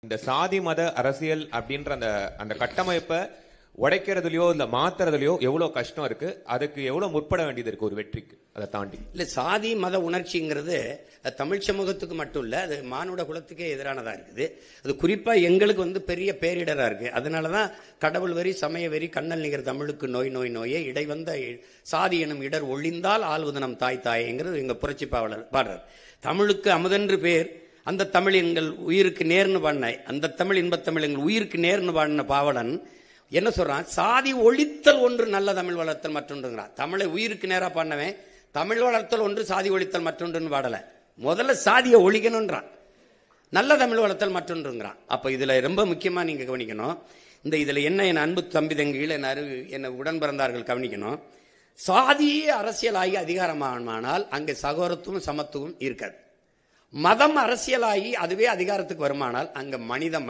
இந்த சாதி மத அரசியல் அப்படின்ற அந்த கட்டமைப்பை உடைக்கிறதுலயோ இல்ல மாத்துறதுலயோ எவ்வளவு கஷ்டம் இருக்கு, அதுக்கு எவ்வளவு முற்பட வேண்டியது இருக்கு ஒரு வெற்றிக்கு. அதை தாண்டி இல்ல, சாதி மத உணர்ச்சிங்கிறது தமிழ் சமூகத்துக்கு மட்டும் இல்ல, அது மானுட குலத்துக்கே எதிரானதா இருக்குது. அது குறிப்பா எங்களுக்கு பெரிய பேரிடரா இருக்கு. அதனாலதான் கடவுள் வரி சமய வரி கண்ணல் நிகர் தமிழுக்கு நோய் நோய் நோயே இடை வந்த சாதி எனும் இடர் ஒழிந்தால் ஆள்வது நம் தாய் தாயங்கிறது எங்க புரட்சி பாடுறார். தமிழுக்கு அமுதென்று பேர், அந்த தமிழ் எங்கள் உயிருக்கு நேர்னு பாடின, அந்த தமிழ் இன்பத்தமிழ் எங்கள் உயிருக்கு நேர்னு பாடின பாவலன் என்ன சொல்றான்? சாதி ஒழித்தல் ஒன்று நல்ல தமிழ் வளர்த்தல் மற்றொன்றுங்கிறான். தமிழை உயிருக்கு நேரா பாடினவன் தமிழ் வளர்த்தல் ஒன்று சாதி ஒழித்தல் மற்றொன்றுன்னு பாடல, முதல்ல சாதியை ஒழிக்கணும்ன்றான், நல்ல தமிழ் வளர்த்தல் மற்றொன்றுங்கிறான். அப்ப இதுல ரொம்ப முக்கியமா நீங்க கவனிக்கணும். இதுல என்ன என் அன்பு தம்பி தங்கிகள் என்ன உடன் பிறந்தார்கள் கவனிக்கணும். சாதியே அரசியலாகி அதிகாரமானால் அங்கே சகோதரத்துவம் சமத்துவம் இருக்காது. மதம் அரசியலாகி அதுவே அதிகாரத்துக்கு வருமானால் அங்க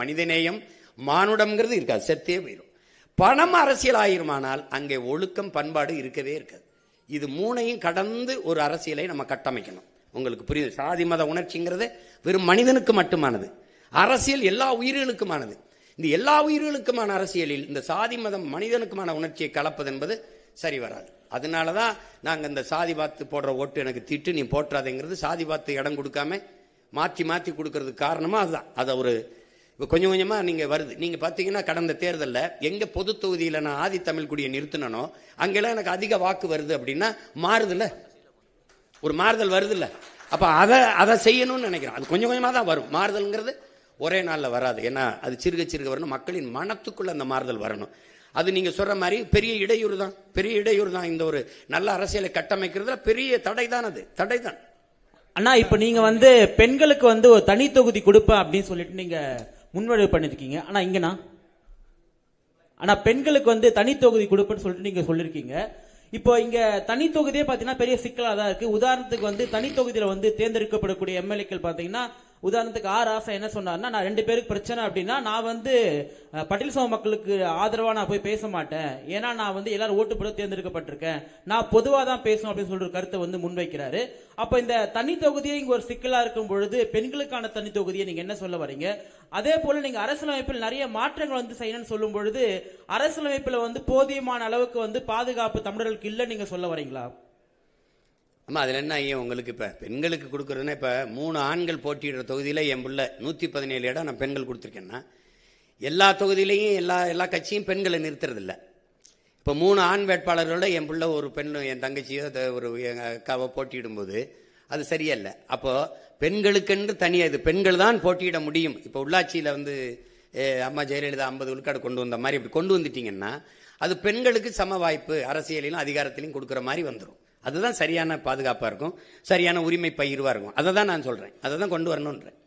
மனிதநேயம் மானுடம்ங்கிறது இருக்காது, செத்தே போயிடும். பணம் அரசியல் ஆயிருமானால் அங்கே ஒழுக்கம் பண்பாடு இருக்கவே இருக்காது. இது 3ஐயும் கடந்து ஒரு அரசியலை நம்ம கட்டமைக்கணும். உங்களுக்கு புரியுது? சாதி மத உணர்ச்சிங்கிறது வெறும் மனிதனுக்கு மட்டுமானது, அரசியல் எல்லா உயிர்களுக்குமானது. இந்த எல்லா உயிர்களுக்குமான அரசியலில் இந்த சாதி மதம் மனிதனுக்குமான உணர்ச்சியை கலப்பது என்பது சரி வராது. அதனாலதான் நாங்க இந்த சாதி பார்த்து போடுற ஓட்டு எனக்கு திட்டு நீ போட்டுறாதேங்கிறது, சாதி பார்த்து இடம் கொடுக்காம மாற்றி கொடுக்கறதுக்கு காரணமா அதுதான். அதை கொஞ்சம் கொஞ்சமா நீங்க வருது. நீங்க பாத்தீங்கன்னா கடந்த தேர்தலில் எங்க பொது தொகுதியில நான் ஆதி தமிழ் குடியை நிறுத்தினோ அங்கெல்லாம் எனக்கு அதிக வாக்கு வருது அப்படின்னா மாறுதுல்ல, ஒரு மாறுதல் வருதுல்ல. அப்ப அதை செய்யணும்னு நினைக்கிறேன். அது கொஞ்சம் கொஞ்சமா தான் வரும். மாறுதல்ங்கிறது ஒரே நாள்ல வராது. ஏன்னா அது சிறுக வரணும், மக்களின் மனத்துக்குள்ள அந்த மாறுதல் வரணும். அது நீங்க சொல்ற மாதிரி பெரிய இடையூறு தான். இந்த ஒரு நல்ல அரசியலை கட்டமைக்கிறதுல பெரிய தடை தான். அண்ணா, இப்ப நீங்க பெண்களுக்கு ஒரு தனி தொகுதி கொடுப்பேன் அப்படின்னு சொல்லிட்டு நீங்க முன்வடிவு பண்ணிருக்கீங்க. ஆனா பெண்களுக்கு தனி தொகுதி கொடுப்பேன்னு சொல்லிட்டு நீங்க சொல்லிருக்கீங்க. இப்போ இங்க தனி தொகுதியே பாத்தீங்கன்னா பெரிய சிக்கலா தான் இருக்கு. உதாரணத்துக்கு வந்து தனி தொகுதியில வந்து தேர்ந்தெடுக்கப்படக்கூடிய எம்எல்ஏக்கள் பாத்தீங்கன்னா, உதாரணத்துக்கு ராசா என்ன சொன்னார்னா, நான் 2 பேருக்கு பிரச்சனை அப்படின்னா நான் வந்து பட்டியல் சமூக மக்களுக்கு ஆதரவா நான் போய் பேச மாட்டேன், ஏன்னா நான் வந்து எல்லாரும் ஓட்டு போட தேர்ந்தெடுக்கப்பட்டிருக்கேன், நான் பொதுவா தான் பேசணும் அப்படின்னு சொல்ற கருத்தை வந்து முன்வைக்கிறாரு. அப்ப இந்த தனி தொகுதியை இங்க ஒரு சிக்கலா இருக்கும் பொழுது பெண்களுக்கான தனி தொகுதியை நீங்க என்ன சொல்ல வரீங்க? அதே போல நீங்க அரசியலமைப்பில் நிறைய மாற்றங்கள் வந்து செய்யணும்னு சொல்லும் பொழுது அரசியலமைப்புல வந்து போதியமான அளவுக்கு வந்து பாதுகாப்பு தமிழர்களுக்கு இல்ல நீங்க சொல்ல வரீங்களா? ஆமா, அதுல என்ன ஐயா உங்களுக்கு இப்ப பெண்களுக்கு கொடுக்கறதுன்னா, இப்ப 3 ஆண்கள் போட்டியிடுற தொகுதியில என் புள்ள 117 இடம் நான் பெண்கள் கொடுத்துருக்கேன்னா, எல்லா தொகுதியிலையும் எல்லா கட்சியும் பெண்களை நிறுத்துறது இல்லை. இப்போ 3 ஆண் வேட்பாளர்களோட என் புள்ள ஒரு பெண், என் தங்கச்சியோ ஒரு எங்கள் அக்காவோ போட்டியிடும்போது அது சரியல்ல. அப்போ பெண்களுக்கென்று தனியாக இது பெண்கள் தான் போட்டியிட முடியும். இப்போ உள்ளாட்சியில் வந்து அம்மா ஜெயலலிதா 50 விழுக்காடு கொண்டு வந்த மாதிரி இப்படி கொண்டு வந்துட்டீங்கன்னா அது பெண்களுக்கு சம வாய்ப்பு அரசியலிலும் அதிகாரத்திலையும் கொடுக்குற மாதிரி வந்துடும். அதுதான் சரியான பாதுகாப்பாக இருக்கும், சரியான உரிமை பகிர்வாக இருக்கும். அதை தான் நான் சொல்கிறேன், அதை தான் கொண்டு வரணுன்றேன்.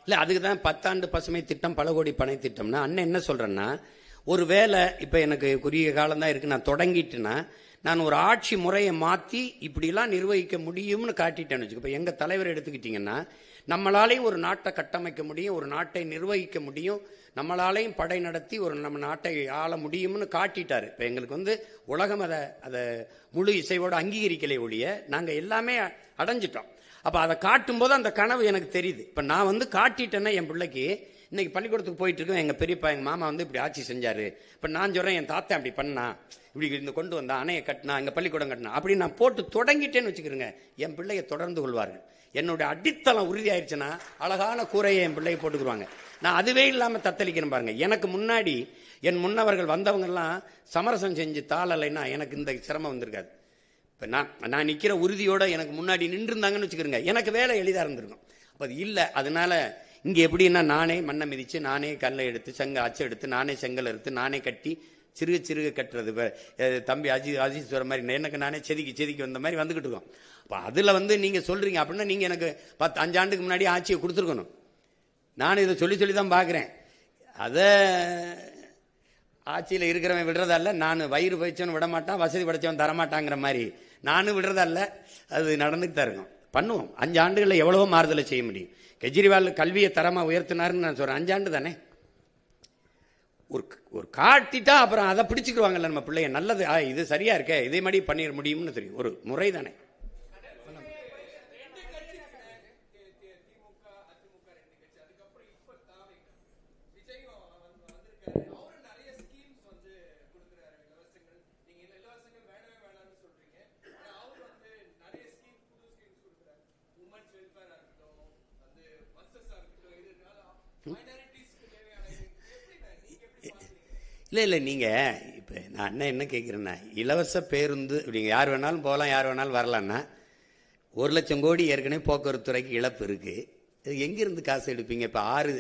இல்லை, அதுக்கு தான் 10 ஆண்டு பசுமை திட்டம், பல கோடி பனை திட்டம்னா அண்ணன் என்ன சொல்கிறேன்னா, ஒரு வேலை இப்போ எனக்கு குறுகிய காலம் தான் இருக்குது, நான் தொடங்கிட்டுன்னா நான் ஒரு ஆட்சி முறையை மாற்றி இப்படிலாம் நிர்வகிக்க முடியும்னு காட்டிட்டேன்னு வச்சுக்கோ. இப்போ எங்கள் தலைவர் எடுத்துக்கிட்டிங்கன்னா, நம்மளாலையும் ஒரு நாட்டை கட்டமைக்க முடியும், ஒரு நாட்டை நிர்வகிக்க முடியும், நம்மளாலையும் படை நடத்தி நம்ம நாட்டை ஆள முடியும்னு காட்டிட்டாரு. இப்போ எங்களுக்கு வந்து உலகம் அதை முழு இசையோடு அங்கீகரிக்கலை ஒழிய நாங்கள் எல்லாமே அடைஞ்சிட்டோம். அப்போ அதை காட்டும்போது அந்த கனவு எனக்கு தெரியுது. இப்போ நான் வந்து காட்டிட்டேன்னா என் பிள்ளைக்கு இன்னைக்கு பள்ளிக்கூடத்துக்கு போயிட்டு இருக்கோம், எங்கள் பெரியப்பா எங்கள் மாமா வந்து இப்படி ஆட்சி செஞ்சாரு, இப்போ நான் சொல்கிறேன் என் தாத்தா அப்படி பண்ணா, இப்படி இந்த கொண்டு வந்தா, அணையை கட்டினா, எங்கள் பள்ளிக்கூடம் கட்டினா, அப்படி நான் போட்டு தொடங்கிட்டேன்னு வச்சுக்கிறேங்க, என் பிள்ளையை தொடர்ந்து கொள்வார்கள். என்னுடைய அடித்தளம் உறுதியாயிருச்சுன்னா அழகான கூரையை என் பிள்ளையை போட்டுக்குருவாங்க. நான் அதுவே இல்லாமல் தத்தளிக்கிறேன் பாருங்க. எனக்கு முன்னாடி என் முன்னவர்கள் வந்தவங்கெல்லாம் சமரசம் செஞ்சு தாளலைன்னா எனக்கு இந்த சிரமம் வந்திருக்காது. இப்போ நான் நிற்கிற உறுதியோட எனக்கு முன்னாடி நின்றுருந்தாங்கன்னு வச்சுக்கிறேங்க, எனக்கு வேலை எளிதாக இருந்திருக்கும். அப்போ அது இல்லை. அதனால இங்கே எப்படின்னா, நானே மண்ணை மிதித்து, நானே கல்லை எடுத்து அச்சு எடுத்து, நானே செங்கல் எடுத்து, நானே கட்டி சிறுக கட்டுறது. தம்பி அஜித் சொல்ற மாதிரி எனக்கு நானே செதுக்கி வந்த மாதிரி வந்துக்கிட்டு இருக்கோம். அப்போ அதில் வந்து நீங்கள் சொல்கிறீங்க அப்படின்னா நீங்கள் எனக்கு 5 ஆண்டுக்கு முன்னாடி ஆட்சியை கொடுத்துருக்கணும். நான் இதை சொல்லி தான் பார்க்குறேன். அதை ஆட்சியில் இருக்கிறவன் விடுறதல்ல, நான் வயிறு பயிச்சவன் விட மாட்டான், வசதி படைச்சவன் தரமாட்டாங்கிற மாதிரி நானும் விடுறதல்ல, அது நடந்துட்டு தான் இருக்கும். பண்ணுவோம். 5 ஆண்டுகளில் எவ்வளவோ மாறுதலை செய்ய முடியும். கெஜ்ரிவால் கல்வியை தரமாக உயர்த்தினாருன்னு நான் சொல்கிறேன். 5 ஆண்டு தானே, ஒரு காட்டிட்டா அப்புறம் அதை பிடிச்சிக்குவாங்கல்ல நம்ம பிள்ளைய. நல்லது, இது சரியா இருக்க, இதே மாதிரி பண்ணிட முடியும்னு தெரியும். ஒரு முறை தானே. இல்லை நீங்கள் இப்போ நான் அண்ணன் என்ன கேட்குறேன்னா, இலவச பேருந்து இப்படிங்க யார் வேணாலும் போகலாம், யார் வேணாலும் வரலான்னா 1,00,000 கோடி ஏற்கனவே போக்குவரத்து துறைக்கு இழப்பு இருக்குது. இது எங்கேருந்து காசு எடுப்பீங்க? இப்போ 6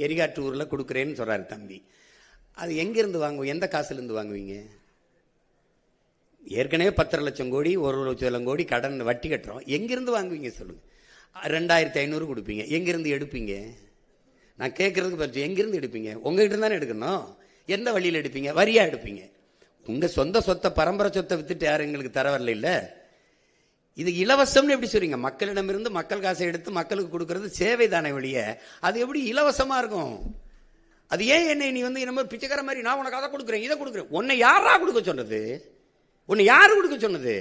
எரிகாட்டு ஊரில் கொடுக்குறேன்னு சொல்கிறாரு தம்பி, அது எங்கேருந்து வாங்குவோம்? எந்த காசுலேருந்து வாங்குவீங்க? ஏற்கனவே 10,00,000 கோடி 1,00,000 கோடி கடன் வட்டி கட்டுறோம், எங்கேருந்து வாங்குவீங்க சொல்லுங்கள்? 2,500 கொடுப்பீங்க, எங்கேருந்து எடுப்பீங்க? நான் கேட்குறதுக்கு பற்றி எங்கேருந்து எடுப்பீங்க? உங்ககிட்ட தானே எடுக்கணும். எந்த வழியில் எடுப்பீங்க? வரியா எடுப்பீங்க. உங்கள் சொந்த சொத்தை, பரம்பரை சொத்தை வித்துட்டு யாரும் எங்களுக்கு தர வரல. இல்லை, இது இலவசம்னு எப்படி சொல்றீங்க? மக்களிடமிருந்து மக்கள் காசை எடுத்து மக்களுக்கு கொடுக்கறது சேவை தானே வழிய, அது எப்படி இலவசமா இருக்கும்? அது ஏன் என்னை நீ வந்து நம்ம பிச்சைக்கார மாதிரி நான் உனக்கு அதை கொடுக்குறேன் இதை கொடுக்குறேன்? உன்னை யாரா கொடுக்க சொன்னது? உன்னை யாரு கொடுக்க சொன்னது?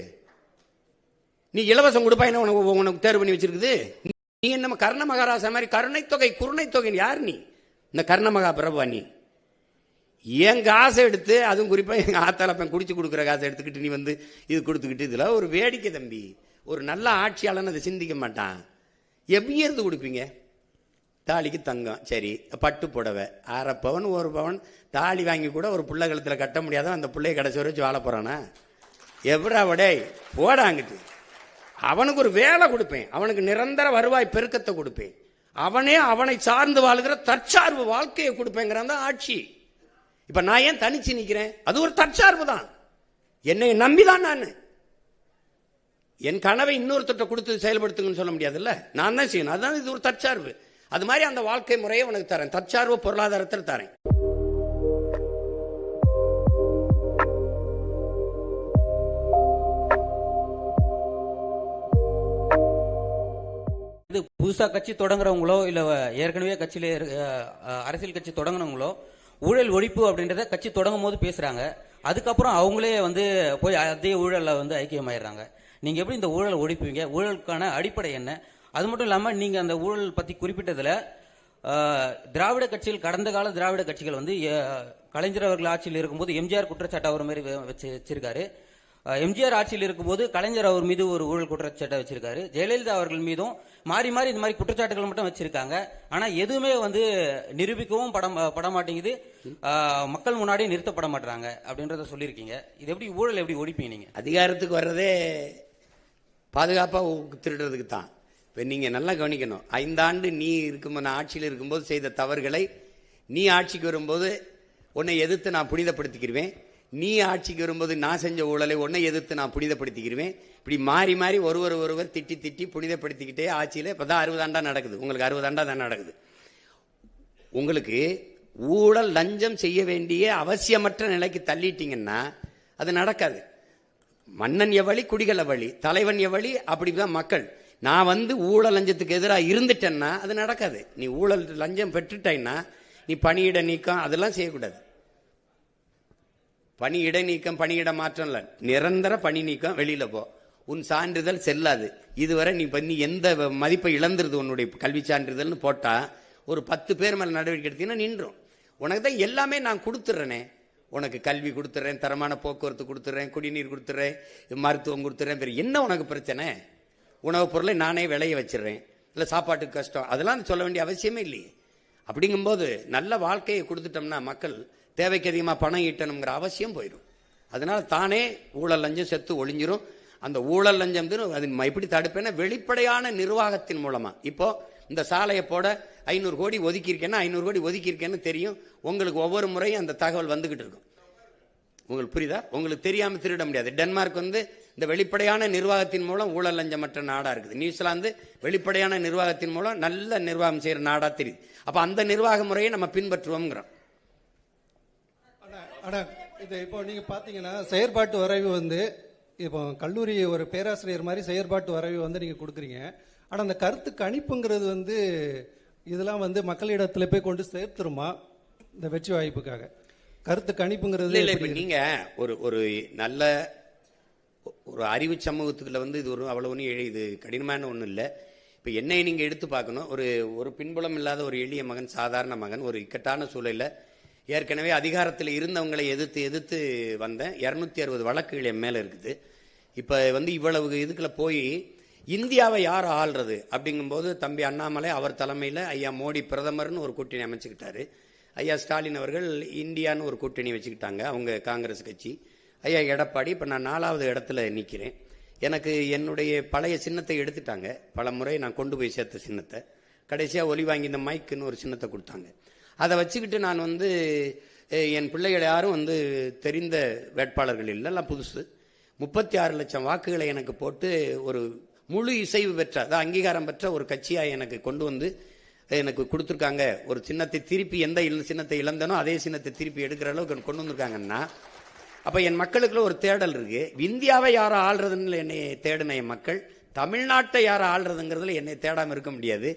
நீ இலவசம் கொடுப்பா என்ன உனக்கு தேர்வு பண்ணி வச்சிருக்குது? நீ என்ன கர்ண மகாராசா மாதிரி கருணை தொகை குருணை தொகை யார் நீ? இந்த கர்ண மகா பிரபா நீ என் காசை எடுத்து, அதுவும் குறிப்பாக எங்கள் ஆத்தாளப்பன் குடிச்சு கொடுக்குற காசை எடுத்துக்கிட்டு நீ வந்து இது கொடுத்துக்கிட்டு, இதில் ஒரு வேடிக்கை தம்பி. ஒரு நல்ல ஆட்சியாளன்னு அதை சிந்திக்க மாட்டான். எப்படி இருந்து கொடுப்பீங்க? தாலிக்கு தங்கம், சரி, பட்டு புடவை 1/2 பவன் 1 பவன் தாலி வாங்கி கூட ஒரு பிள்ளை கழுத்தில் கட்ட முடியாத அந்த பிள்ளைய கடைசி வச்சு வாழ போறானா? எவ்வளோ வடை போடாங்கிட்டு அவனுக்கு ஒரு வேலை கொடுப்பேன், அவனுக்கு நிரந்தர வருவாய் பெருக்கத்தை கொடுப்பேன், அவனை சார்ந்து வாழ்கிற தற்சார்பு வாழ்க்கையை கொடுப்பேங்கிறான் தான் ஆட்சி. இப்ப நான் ஏன் தனிச்சு நிக்கிறேன்? அது ஒரு தற்சார்பு தான், என்னை நம்பிதான் நான். என் கனவை இன்னொருத்தட்ட கொடுத்து செயல்படுத்துங்கன்னு சொல்ல முடியாதுல்ல, நான் தான் செய்யணும். அதுதான் இது ஒரு தற்சார்பு. அது மாதிரி அந்த வாழ்க்கை முறையை உனக்கு தரேன், தற்சார்பு பொருளாதாரத்தில் தரேன். இது புதுசா கட்சி தொடங்குறவங்களோ இல்ல ஏற்கனவே கட்சியில அரசியல் கட்சி தொடங்குனவங்களோ ஊழல் ஒழிப்பு அப்படின்றத கட்சி தொடங்கும் போது பேசுறாங்க, அதுக்கப்புறம் அவங்களே வந்து போய் அதே ஊழல்ல வந்து ஐக்கியமாயிடுறாங்க. நீங்க எப்படி இந்த ஊழல் ஒழிப்பீங்க? ஊழலுக்கான அடிப்படை என்ன? அது மட்டும் இல்லாம நீங்க அந்த ஊழல் பத்தி குறிப்பிட்டதுல திராவிட கட்சிகள், கடந்த கால திராவிட கட்சிகள் வந்து கலைஞர் அவர்கள் ஆட்சியில் இருக்கும்போது எம்ஜிஆர் குற்றச்சாட்டு அவர் மாதிரி வச்சிருக்காரு. எம்ஜிஆர் ஆட்சியில் இருக்கும்போது கலைஞர் அவர் மீது ஒரு ஊழல் குற்றச்சாட்டை வச்சிருக்காரு. ஜெயலலிதா அவர்கள் மீதும் மாறி மாறி இந்த மாதிரி குற்றச்சாட்டுகள் மட்டும் வச்சிருக்காங்க. ஆனா எதுவுமே வந்து நிரூபிக்கவும் பட மாட்டேங்குது, மக்கள் முன்னாடி நிறுத்தப்பட மாட்டாங்க அப்படின்றத சொல்லியிருக்கீங்க. இது எப்படி ஊழல் எப்படி ஒழிப்பீங்க? நீங்க அதிகாரத்துக்கு வர்றதே பாதுகாப்பா திருடுறதுக்கு தான். இப்ப நீங்க நல்லா கவனிக்கணும். 5 ஆண்டு நீ நான் ஆட்சியில் இருக்கும்போது செய்த தவறுகளை நீ ஆட்சிக்கு வரும்போது உன்னை எதிர்த்து நான் புனிதப்படுத்திக்கிறேன், நீ ஆட்சிக்கு வரும்போது நான் செஞ்ச ஊழலை உன்னை எதிர்த்து நான் புனிதப்படுத்திக்கிறேன். இப்படி மாறி மாறி ஒருவர் திட்டி திட்டி புனிதப்படுத்திக்கிட்டே ஆட்சியில் இப்பதான் 60 ஆண்டா நடக்குது. உங்களுக்கு 60 ஆண்டா தான் நடக்குது. உங்களுக்கு ஊழல் லஞ்சம் செய்ய வேண்டிய அவசியமற்ற நிலைக்கு தள்ளிட்டீங்கன்னா அது நடக்காது. மன்னன் எவ்வளி குடிகள் எவ்வளி, தலைவன் எவ்வளி, அப்படிதான் மக்கள். நான் வந்து ஊழல் லஞ்சத்துக்கு எதிராக இருந்துட்டேன்னா அது நடக்காது. நீ ஊழல் லஞ்சம் பெற்றுட்டேன்னா நீ பணியிட நீக்கம் அதெல்லாம் செய்யக்கூடாது. பணியிட நீக்கம், பணியிட மாற்றம் இல்லை, நிரந்தர பணி நீக்கம். வெளியில போ, உன் சான்றிதழ் செல்லாது. இதுவரை நீ எந்த மதிப்பை இழந்துருது உன்னுடைய கல்வி சான்றிதழ்னு போட்டா ஒரு 10 பேர் மேல நடவடிக்கை எடுத்தீங்கன்னா நின்றும். உனக்கு தான் எல்லாமே நான் கொடுத்துட்றேனே, உனக்கு கல்வி கொடுத்துட்றேன், தரமான போக்குவரத்து கொடுத்துட்றேன், குடிநீர் கொடுத்துட்றேன், மருத்துவம் கொடுத்துட்றேன். வேறு என்ன உனக்கு பிரச்சனை? உணவுப் பொருளை நானே விளைய வச்சிடுறேன், இல்லை சாப்பாட்டுக்கு கஷ்டம், அதெல்லாம் சொல்ல வேண்டிய அவசியமே இல்லையே. அப்படிங்கும்போது நல்ல வாழ்க்கையை கொடுத்துட்டோம்னா மக்கள் தேவைக்கு அதிகமாக பணம் ஈட்டணுங்கிற அவசியம் போயிடும். அதனால தானே ஊழல் லஞ்சம் செத்து ஒழிஞ்சிரும். அந்த ஊழல் லஞ்சம் அது எப்படி தடுப்பேன்னா வெளிப்படையான நிர்வாகத்தின் மூலமா. இப்போ இந்த சாலையை போட 500 கோடி ஒதுக்கியிருக்கேன்னா 500 கோடி ஒதுக்கியிருக்கேன்னு தெரியும். உங்களுக்கு ஒவ்வொரு முறையும் அந்த தகவல் வந்துகிட்டு இருக்கும். உங்களுக்கு புரியுதா? உங்களுக்கு தெரியாம திருட முடியாது. டென்மார்க் வந்து இந்த வெளிப்படையான நிர்வாகத்தின் மூலம் ஊழல் லஞ்சமற்ற நாடா இருக்குது. நியூசிலாந்து வெளிப்படையான நிர்வாகத்தின் மூலம் நல்ல நிர்வாகம் செய்யற நாடா தெரியுது. அப்ப அந்த நிர்வாக முறையை நம்ம பின்பற்றுவோம்ங்கிறோம். ஆனா இது இப்போ நீங்க பாத்தீங்கன்னா செயற்பாட்டு வரைவு வந்து இப்போ கல்லூரி ஒரு பேராசிரியர் மாதிரி செயற்பாட்டு வரைவு வந்து நீங்க கொடுக்குறீங்க. ஆனா அந்த கருத்து கணிப்புங்கிறது வந்து இதெல்லாம் வந்து மக்களிடத்துல போய் கொண்டு சேர்த்துருமா இந்த வெற்றி வாய்ப்புக்காக? கருத்து கணிப்புங்கிறது நீங்க ஒரு நல்ல ஒரு அறிவு சமூகத்துக்குள்ள வந்து இது ஒரு அவ்வளவு இது கடினமான ஒன்றும் இல்லை. இப்போ என்னை நீங்க எடுத்து பார்க்கணும். ஒரு பின்புலம் இல்லாத ஒரு எளிய மகன், சாதாரண மகன், ஒரு இக்கட்டான சூழலில் ஏற்கனவே அதிகாரத்தில் இருந்தவங்களை எதிர்த்து வந்தேன். 260 வழக்குகள் என் மேல இருக்குது. இப்போ வந்து இவ்வளவு இதுக்குள்ள போய் இந்தியாவை யார் ஆள்றது அப்படிங்கும்போது தம்பி அண்ணாமலை அவர் தலைமையில் ஐயா மோடி பிரதமர்னு ஒரு கூட்டணி அமைச்சுக்கிட்டாரு. ஐயா ஸ்டாலின் அவர்கள் இந்தியான்னு ஒரு கூட்டணி வச்சுக்கிட்டாங்க, அவங்க காங்கிரஸ் கட்சி. ஐயா எடப்பாடி, இப்போ நான் 4வது இடத்துல நிற்கிறேன். எனக்கு என்னுடைய பழைய சின்னத்தை எடுத்துட்டாங்க. பல முறை நான் கொண்டு போய் சேர்த்த சின்னத்தை கடைசியாக ஒலி வாங்கி இந்த மைக்குன்னு ஒரு சின்னத்தை கொடுத்தாங்க. அதை வச்சுக்கிட்டு நான் வந்து என் பிள்ளைகள் யாரும் வந்து தெரிந்த வேட்பாளர்கள் இல்லை, எல்லாம் புதுசு. 36 லட்சம் வாக்குகளை எனக்கு போட்டு ஒரு முழு இசைவு பெற்ற, அதாவது அங்கீகாரம் பெற்ற ஒரு கட்சியாக எனக்கு கொண்டு வந்து எனக்கு கொடுத்துருக்காங்க. ஒரு சின்னத்தை திருப்பி எந்த சின்னத்தை இழந்தனோ அதே சின்னத்தை திருப்பி எடுக்கிற அளவுக்கு கொண்டு வந்திருக்காங்கன்னா அப்போ என் மக்களுக்குள்ள ஒரு தேடல் இருக்கு. இந்தியாவை யாரை ஆள்றதுன்னு என்னை தேடின என் மக்கள் தமிழ்நாட்டை யாரை ஆள்றதுங்கிறதுல என்னை தேடாமல் இருக்க முடியாது.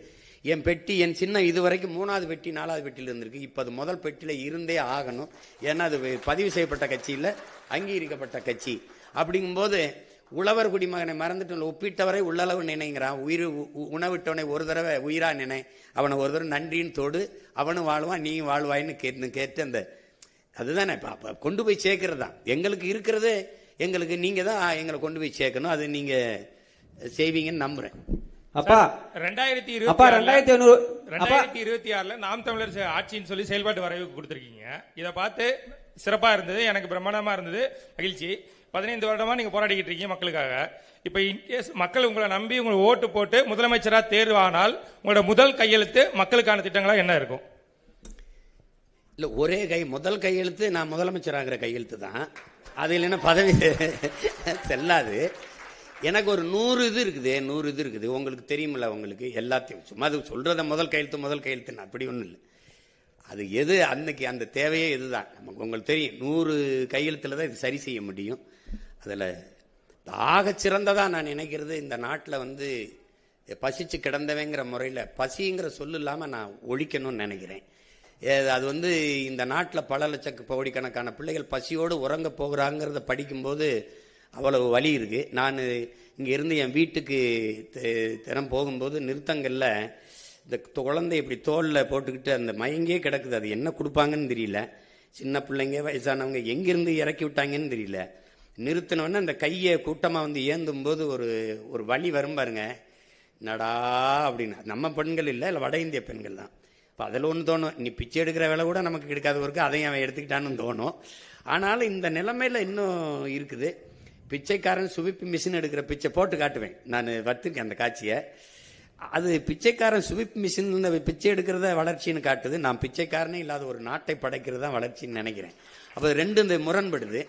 என் பெட்டி, என் சின்னம் இதுவரைக்கும் 3வது பெட்டி 4வது பெட்டியில் இருந்திருக்கு. இப்போ அது முதல் பெட்டியில் இருந்தே ஆகணும். ஏன்னா அது பதிவு செய்யப்பட்ட கட்சி இல்லை, அங்கீகரிக்கப்பட்ட கட்சி. அப்படிங்கும்போது உழவர் குடிமகனை மறந்துட்டு ஒப்பிட்டவரை உள்ளளவு நினைங்கிறான். உணவிட்டவனை ஒரு தடவை உயிரா நினை, அவனை ஒரு தடவை நன்றின்னு தோடு, அவனும் வாழ்வான் நீயும் வாழ்வாயின்னு கேட்டு அந்த அதுதானே இப்போ கொண்டு போய் சேர்க்கறது தான் எங்களுக்கு இருக்கிறது. எங்களுக்கு நீங்க தான் எங்களை கொண்டு போய் சேர்க்கணும். அது நீங்க செய்வீங்கன்னு நம்புறேன். அப்பா 2026 நாம் தமிழர் ஆட்சின்னு சொல்லி செயல்பாட்டு வரைவு கொடுத்திருக்கீங்க. இதை பார்த்து சிறப்பா இருந்தது, எனக்கு பிரம்மாண்டமா இருந்தது, மகிழ்ச்சி. 15 வருடமா நீங்க போராடிக்கிட்டு இருக்கீங்க மக்களுக்காக. இப்ப இன்கேஸ் மக்கள் உங்களை நம்பி உங்களுக்கு ஓட்டு போட்டு முதலமைச்சரா தேர்வானால் உங்களோட முதல் கையெழுத்து மக்களுக்கான திட்டங்களா என்ன இருக்கும்? இல்ல ஒரே முதல் கையெழுத்து நான் முதலமைச்சர் ஆகிற கையெழுத்து தான். அது இல்லைன்னா பதவி செல்லாது. எனக்கு ஒரு 100 இது இருக்குது உங்களுக்கு தெரியுமில்ல, உங்களுக்கு எல்லாத்தையும் சும்மா அது சொல்றத முதல் கையெழுத்து அப்படி ஒன்றும் இல்லை. அது எது அன்னைக்கு அந்த தேவையே இதுதான். நமக்கு உங்களுக்கு தெரியும் 100 கையெழுத்துல தான் இது சரி செய்ய முடியும். அதில் ஆகச்சிறந்ததா நான் நினைக்கிறது, இந்த நாட்டில் வந்து பசிச்சு கிடந்தவங்கிற முறையில் பசிங்கிற சொல்லு இல்லாமல் நான் ஒழிக்கணும்னு நினைக்கிறேன். அது வந்து இந்த நாட்டில் பல கோடிக்கணக்கான பிள்ளைகள் பசியோடு உறங்க போகிறாங்கிறத படிக்கும்போது அவ்வளவு வலி இருக்குது. நான் இங்கே இருந்து என் வீட்டுக்கு தினம் போகும்போது நிறுத்தங்களில் இந்த குழந்தை இப்படி தோளில் போட்டுக்கிட்டு அந்த மயங்கே கிடக்குது. அது என்ன கொடுப்பாங்கன்னு தெரியல. சின்ன பிள்ளைங்க, வயசானவங்க எங்கேருந்து இறக்கி விட்டாங்கன்னு தெரியல. நிறுத்தினோடனே அந்த கையை கூட்டமாக வந்து ஏந்தும் போது ஒரு வலி வரும் பாருங்க, நடா அப்படின்னு. நம்ம பெண்கள் இல்லை வட இந்திய பெண்கள் தான். இப்போ அதில் ஒன்று தோணும், நீ பிச்சை எடுக்கிற வேலை கூட நமக்கு கிடைக்காதவருக்கு அதையும் அவன் எடுத்துக்கிட்டான்னு தோணும். ஆனாலும் இந்த நிலைமையில் இன்னும் இருக்குது. பிச்சைக்காரன் சுவிப்பு மிஷின் எடுக்கிற பிச்சை போட்டு காட்டுவேன், நான் வத்திருக்கேன் அந்த காட்சியை. அது பிச்சைக்காரன் சுவிப்பு மிஷின் பிச்சை எடுக்கிறத வளர்ச்சின்னு காட்டுது. நான் பிச்சைக்காரனே இல்லாத ஒரு நாட்டை படைக்கிறது தான் வளர்ச்சின்னு நினைக்கிறேன். அப்போ ரெண்டு இந்த முரண்படுது.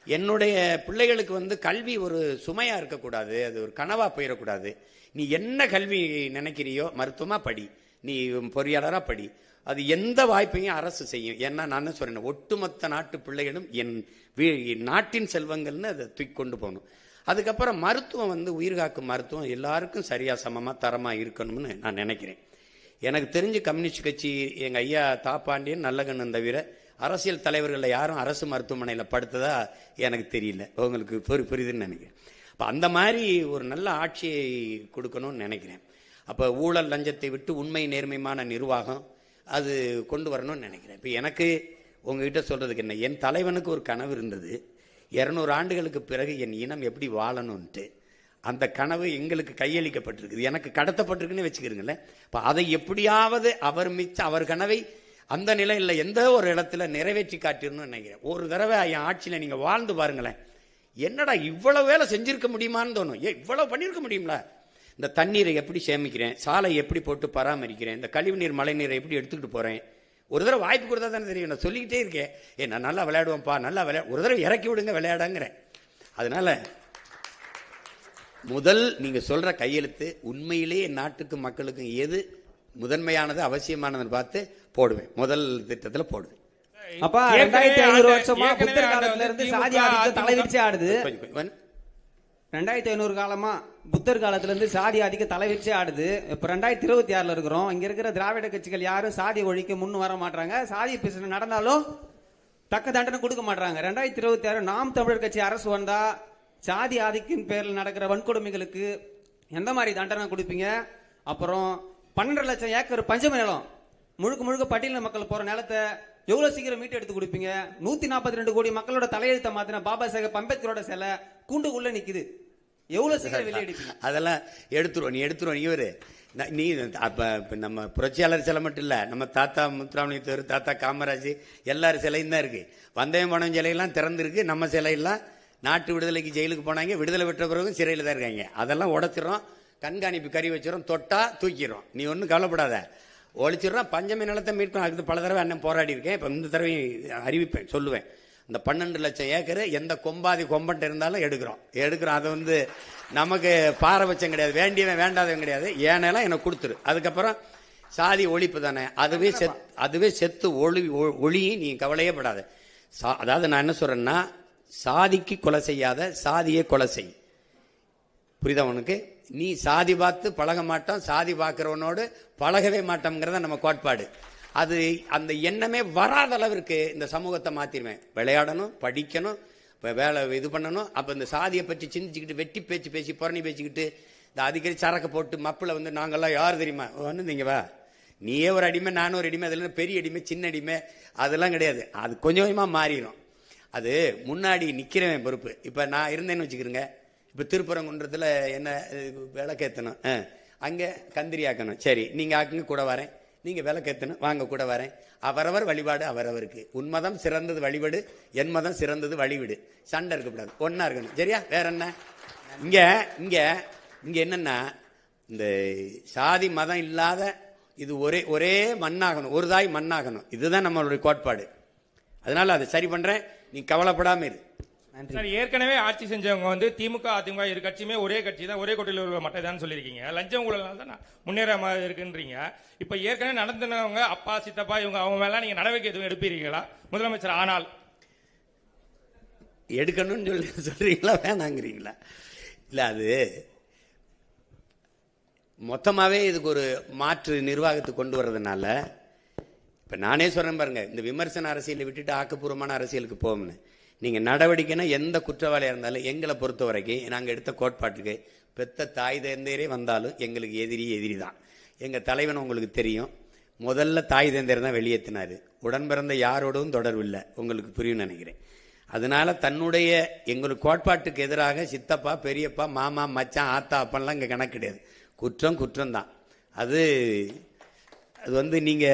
என்னுடைய பிள்ளைகளுக்கு வந்து கல்வி ஒரு சுமையா இருக்கக்கூடாது, அது ஒரு கனவா போயிடக்கூடாது. நீ என்ன கல்வி நினைக்கிறியோ, மருத்துவமா படி, நீ பொறியாளரா படி, அது எந்த வாய்ப்பையும் அரசு செய்யும். ஏன்னா நான் சொல்றேன், ஒட்டுமொத்த நாட்டு பிள்ளைகளும் என் நாட்டின் செல்வங்கள்னு அதை தூக்கி கொண்டு போகணும். அதுக்கப்புறம் மருத்துவம் வந்து உயிர்காக்கும் மருத்துவம் எல்லாருக்கும் சரியா சமமா தரமா இருக்கணும்னு நான் நினைக்கிறேன். எனக்கு தெரிஞ்சு கம்யூனிஸ்ட் கட்சி எங்க ஐயா தாப்பாண்டியன் நல்லகண்ணன் தவிர அரசியல் தலைவர்கள் யாரும் அரசு மருத்துவமனையில் படுத்ததா எனக்கு தெரியல. உங்களுக்கு புரியுதுன்னு நினைக்கிறேன். அப்போ அந்த மாதிரி ஒரு நல்ல ஆட்சியை கொடுக்கணும்னு நினைக்கிறேன். அப்போ ஊழல் லஞ்சத்தை விட்டு உண்மை நேர்மையான நிர்வாகம் அது கொண்டு வரணும்னு நினைக்கிறேன். இப்போ எனக்கு உங்ககிட்ட சொல்றதுக்கு என்ன, என் தலைவனுக்கு ஒரு கனவு இருந்தது, 200 ஆண்டுகளுக்கு பிறகு என் இனம் எப்படி வாழணும்ன்ட்டு. அந்த கனவு எங்களுக்கு கையளிக்கப்பட்டிருக்குது, எனக்கு கடத்தப்பட்டிருக்குன்னு வச்சுக்கிறீங்களேன். இப்போ அதை எப்படியாவது அவர் கனவை அந்த நிலையில் எந்த ஒரு இடத்துல நிறைவேற்றி காட்டிடணும்னு நினைக்கிறேன். ஒரு தடவை என் ஆட்சியில் நீங்கள் வாழ்ந்து பாருங்களேன், என்னடா இவ்வளவு வேலை செஞ்சிருக்க முடியுமான்னு தோணும். இவ்வளவு பண்ணியிருக்க முடியுங்களா? இந்த தண்ணீரை எப்படி சேமிக்கிறேன், சாலை எப்படி போட்டு பராமரிக்கிறேன், இந்த கழிவுநீர் மழை நீரை எப்படி எடுத்துக்கிட்டு போகிறேன். ஒரு தடவை வாய்ப்பு கொடுத்தா தானே தெரியும். நான் சொல்லிக்கிட்டே இருக்கேன், நான் நல்லா விளையாடுவேன்ப்பா, நல்லா ஒரு தடவை இறக்கி விடுங்க விளையாடாங்கிறேன். அதனால முதல் நீங்க சொல்ற கையெழுத்து உண்மையிலேயே நாட்டுக்கு மக்களுக்கும் எது முதன்மையானது அவசியமானதுன்னு பார்த்து போடுவேன், முதல் திட்டத்துல போடுவேன். அப்பா 2500 வருஷமா புத்தர் காலத்துல இருந்து சாதி ஆதிக்கம் தலைவிரிச்சு ஆடுது. 2500 காலமா புத்தர் காலத்துல இருந்து சாதி ஆதிக்க தலைவிரிச்சு ஆடுது. இப்ப 2026 இருக்கிறோம். இங்க இருக்கிற திராவிட கட்சிகள் யாரும் சாதி ஒழிக்க முன்னு வர மாட்டாங்க. சாதி பிரச்சனை நடந்தாலும் தக்க தண்டனை கொடுக்க மாட்டாங்க. 2026 நாம் தமிழர் கட்சி அரசு வந்தா சாதி ஆதிக்கின் பேரில் நடக்கிற வன்கொடுமைகளுக்கு எந்த மாதிரி தண்டனை கொடுப்பீங்க? அப்புறம் 12 லட்சம் ஏக்கர் பஞ்சம நிலம் முழுக்க பட்டியல மக்கள் போற நிலத்தை எவ்வளவு சீக்கிரம் மீட்டு எடுத்து கொடுப்பீங்க? 142 கோடி மக்களோட தலையெழுத்த மாத்தின பாபா சாஹேப் அம்பேத்கரோட சிலை கூண்டுக்குள்ள நிக்குது, எவ்வளவு சீக்கிரம் வெளியெடுப்பீங்க? அதெல்லாம் எடுத்துருவோம் இவரு நீ. அப்ப நம்ம புரட்சியாளர் சிலை மட்டும் இல்ல, நம்ம தாத்தா முத்துராமலிங்க, தாத்தா காமராஜ் எல்லாரும் சிலையும் தான் இருக்கு. வந்தயம் பணம் சிலையெல்லாம் திறந்துருக்கு. நம்ம சிலையெல்லாம் நாட்டு விடுதலைக்கு ஜெயிலுக்கு போனாங்க, விடுதலை பெற்ற பிறகு சிறையில் தான் இருக்காங்க. அதெல்லாம் உடைச்சிடறோம், கண்காணிப்பு கறி வச்சிடறோம், தொட்டா தூக்கிடுறோம். நீ ஒன்றும் கவலைப்படாத, ஒழிச்சிடறோம். பஞ்சமி நிலத்தை மீட்கணும். அதுக்கு பல தடவை அண்ணன் போராடி இருக்கேன். இப்போ இந்த தடவை அறிவிப்பேன், சொல்லுவேன். அந்த 12 லட்சம் ஏக்கர் எந்த கொம்பன்ட்டு இருந்தாலும் எடுக்கிறோம். அதை வந்து நமக்கு பாரபட்சம் கிடையாது, வேண்டியவன் வேண்டாதவன் கிடையாது. ஏனெல்லாம் எனக்கு கொடுத்துரு. அதுக்கப்புறம் சாதி ஒழிப்பு தானே, அதுவே செத்து ஒளி, நீ கவலையே படாத. அதாவது நான் என்ன சொல்றேன்னா, சாதிக்கு கொலை செய்யாத, சாதியை கொலை செய். புரியுதா உனக்கு? நீ சாதி பார்த்து பழக மாட்டோம், சாதி பார்க்கிறவனோடு பழகவே மாட்டோம்ங்கிறத நம்ம கோட்பாடு. அது அந்த எண்ணமே வராத அளவிற்கு இந்த சமூகத்தை மாத்திருவேன். விளையாடணும், படிக்கணும், வேலை இது பண்ணணும். அப்ப இந்த சாதியை பற்றி சிந்திச்சுக்கிட்டு வெட்டி பேச்சு பேசி புறணி பேசிக்கிட்டு இந்த அடிக்கடி சரக்கு போட்டு மப்பிள வந்து நாங்கெல்லாம் யார் தெரியுமா ஒன்று, நீங்க வா, நீயே ஒரு அடிமை, நானும் ஒரு அடிமை, அதில் பெரிய அடிமை சின்ன அடிமை அதெல்லாம் கிடையாது. அது கொஞ்சம் கொஞ்சமா மாறிடும். அது முன்னாடி நிக்கிறவன் பொறுப்பு. இப்ப நான் இருந்தேன்னு வச்சுக்கிறேங்க, இப்ப திருப்பரங்குன்றத்துல என்ன விளக்கேற்றணும், அங்க கந்திரி ஆக்கணும், சரி நீங்க ஆக்குங்க கூட வரேன், நீங்க விளக்கேற்றணும் வாங்க கூட வரேன். அவரவர் வழிபாடு அவரவருக்கு. உன்மதம் சிறந்தது வழிபாடு, என் மதம் சிறந்தது வழிவிடு. சண்டை இருக்கக்கூடாது, ஒன்னா இருக்கணும். சரியா? வேற என்ன? இங்க இங்க இங்க என்னன்னா, இந்த சாதி மதம் இல்லாத இது ஒரே மண்ணாகணும், ஒரு தாய் மண்ணாகணும். இதுதான் நம்மளுடைய கோட்பாடு. அதனால அதை சரி பண்றேன், நீ கவலைப்படாம இரு. சார், ஏற்கனவே ஆட்சி செஞ்சவங்க வந்து திமுக அதிமுக இரு கட்சியுமே ஒரே கட்சி தான், ஒரே கொட்டையில் உள்ள மட்டை தான் சொல்லியிருக்கீங்க. லஞ்சம் ஊழலால தான் முன்னேற இருக்குன்றீங்க. இப்ப ஏற்கனவே நடந்தவங்க அப்பா சித்தப்பா இவங்க அவங்க மேல நீங்க நடவடிக்கை எதுவும் எடுப்பீங்களா முதலமைச்சர் ஆனால்? எடுக்கணும்னு சொல்றீங்களா வேணாங்கிறீங்களா? இல்ல, அது மொத்தமாவே இதுக்கு ஒரு மாற்று நிர்வாகத்தை கொண்டு வர்றதுனால இப்ப நானே சொல்றேன் பாருங்க, இந்த விமர்சன அரசியலை விட்டுட்டு ஆக்கப்பூர்வமான அரசியலுக்கு போகும்னு. நீங்க நடவடிக்கைனா எந்த குற்றவாளியா இருந்தாலும் எங்களை பொறுத்த வரைக்கும் நாங்க எடுத்த கோட்பாட்டுக்கு பெத்த தாய் தந்தையரே வந்தாலும் எங்களுக்கு எதிரி தான். எங்க தலைவன் உங்களுக்கு தெரியும், முதல்ல தாய் தந்தையர் தான் வெளியேற்றினாரு. உடன் பிறந்த யாரோடும் தொடர்பு இல்லை, உங்களுக்கு புரியும் நினைக்கிறேன். அதனால தன்னுடைய எங்களுக்கு கோட்பாட்டுக்கு எதிராக சித்தப்பா பெரியப்பா மாமா மச்சான் ஆத்தா அப்பெல்லாம் இங்க கணக்கு கிடையாது. குற்றம் தான். அது நீங்க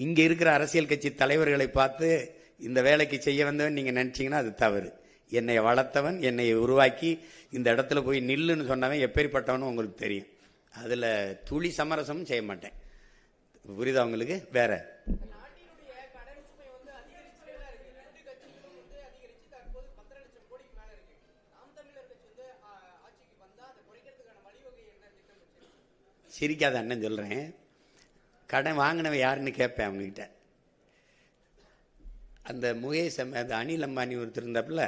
இங்க இருக்கிற அரசியல் கட்சி தலைவர்களை பார்த்து இந்த வேலைக்கு செய்ய வந்தவன் நீங்க நினைச்சீங்கன்னா அது தவறு. என்னை வளர்த்தவன், என்னை உருவாக்கி இந்த இடத்துல போய் நில்லுன்னு சொன்னவன் எப்பேற்பட்டவனும் உங்களுக்கு தெரியும். அதுல துளி சமரசமும் செய்ய மாட்டேன். புரியுதா உங்களுக்கு? வேற சிரிக்காத அண்ணன் சொல்றேன். கடன் வாங்கினவன் யாருன்னு கேட்பேன் அவங்ககிட்ட. அந்த முகேஷ் அந்த அனில் அம்பானி ஒருத்தர் இருந்தாப்புல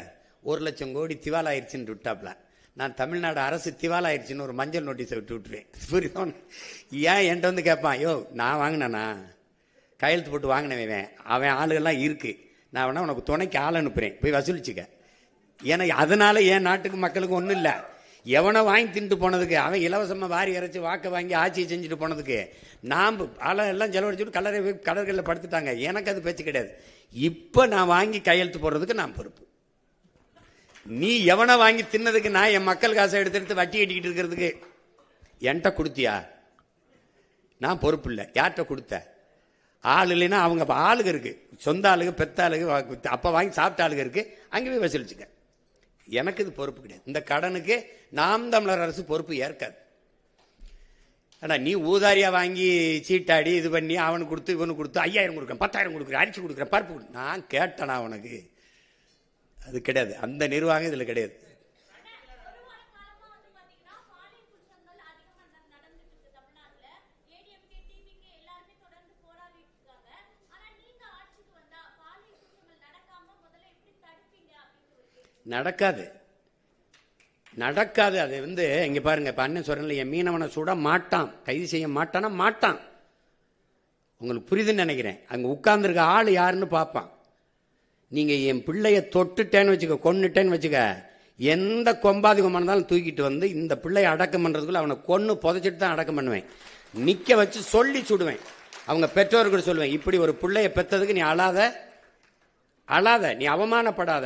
1 லட்சம் கோடி திவாலாயிருச்சுன்னு விட்டாப்புல. நான் தமிழ்நாடு அரசு திவாலாயிருச்சுன்னு ஒரு மஞ்சள் நோட்டீஸை விட்டுருவேன். புரியுதோ? ஏன் என்கிட்ட வந்து கேட்பான், யோ நான் வாங்கினேனா கையெழுத்து போட்டு வாங்கினவன், அவன் ஆளுகள்லாம் இருக்கு, நான் வேணா உனக்கு துணைக்கு ஆள் அனுப்புறேன், போய் வசூலிச்சுக்க. ஏன்னா அதனால என் நாட்டுக்கு மக்களுக்கு ஒன்றும் இல்லை. எவனை வாங்கி தின்ட்டு போனதுக்கு, அவன் இலவசமா வாரி இறைச்சி வாக்க வாங்கி ஆட்சியை செஞ்சுட்டு போனதுக்கு நாம் ஆளை எல்லாம் செலவழிச்சுட்டு கடற்கரையில் படுத்துட்டாங்க. எனக்கு அது பேச்சு கிடையாது. இப்ப நான் வாங்கி கையெழுத்து போடுறதுக்கு நான் பொறுப்பு. நீ எவனை வாங்கி தின்னதுக்கு நான் என் மக்கள் காசை எடுத்து வட்டி கட்டிக்கிட்டு இருக்கிறதுக்கு என்கிட்ட கொடுத்தியா? நான் பொறுப்பு இல்லை. யார்கிட்ட கொடுத்த? ஆள் இல்லைன்னா அவங்க ஆளுக இருக்கு, சொந்த ஆளுக பெத்த ஆளுக, அப்ப வாங்கி சாப்பிட்ட ஆளுக இருக்கு, அங்கே போய் வசூலிச்சுக்க. எனக்கு இது பொறுப்பு கிடையாது. இந்த கடனுக்கு நாம் தமிழர் அரசு பொறுப்பு ஏற்காது. ஆனா நீ ஊதாரியா வாங்கி சீட்டாடி இது பண்ணி அவனுக்கு கொடுத்து இவனுக்கு கொடுத்து 5000 கொடுக்குறேன், 10,000 கொடுக்குறேன், அரிசி கொடுக்குறேன், பருப்பு கொடு, நான் கேட்டேனா உனக்கு? அது கிடையாது. அந்த நிர்வாகம் இதுல கிடையாது. நடக்காது. அது இங்க பாருங்க, இப்ப அண்ணன் சொல்றேன், என் மீனவனை சுட மாட்டான், கைது செய்ய மாட்டானா மாட்டான். உங்களுக்கு புரியுதுன்னு நினைக்கிறேன். அங்க உட்கார்ந்துருக்க ஆள் யாருன்னு பார்ப்பான். நீங்க என் பிள்ளைய தொட்டுட்டேன்னு வச்சுக்க, கொன்னுட்டேன்னு வச்சுக்க, எந்த கொம்பாதிகமா இருந்தாலும் தூக்கிட்டு வந்து இந்த பிள்ளைய அடக்கம் பண்றதுக்குள்ள அவனை கொன்னு புதைச்சிட்டு தான் அடக்கம் பண்ணுவேன். நிக்க வச்சு சொல்லி சுடுவேன். அவங்க பெற்றோர்கள் சொல்லுவேன், இப்படி ஒரு பிள்ளைய பெற்றதுக்கு நீ அழாத, நீ அவமானப்படாத,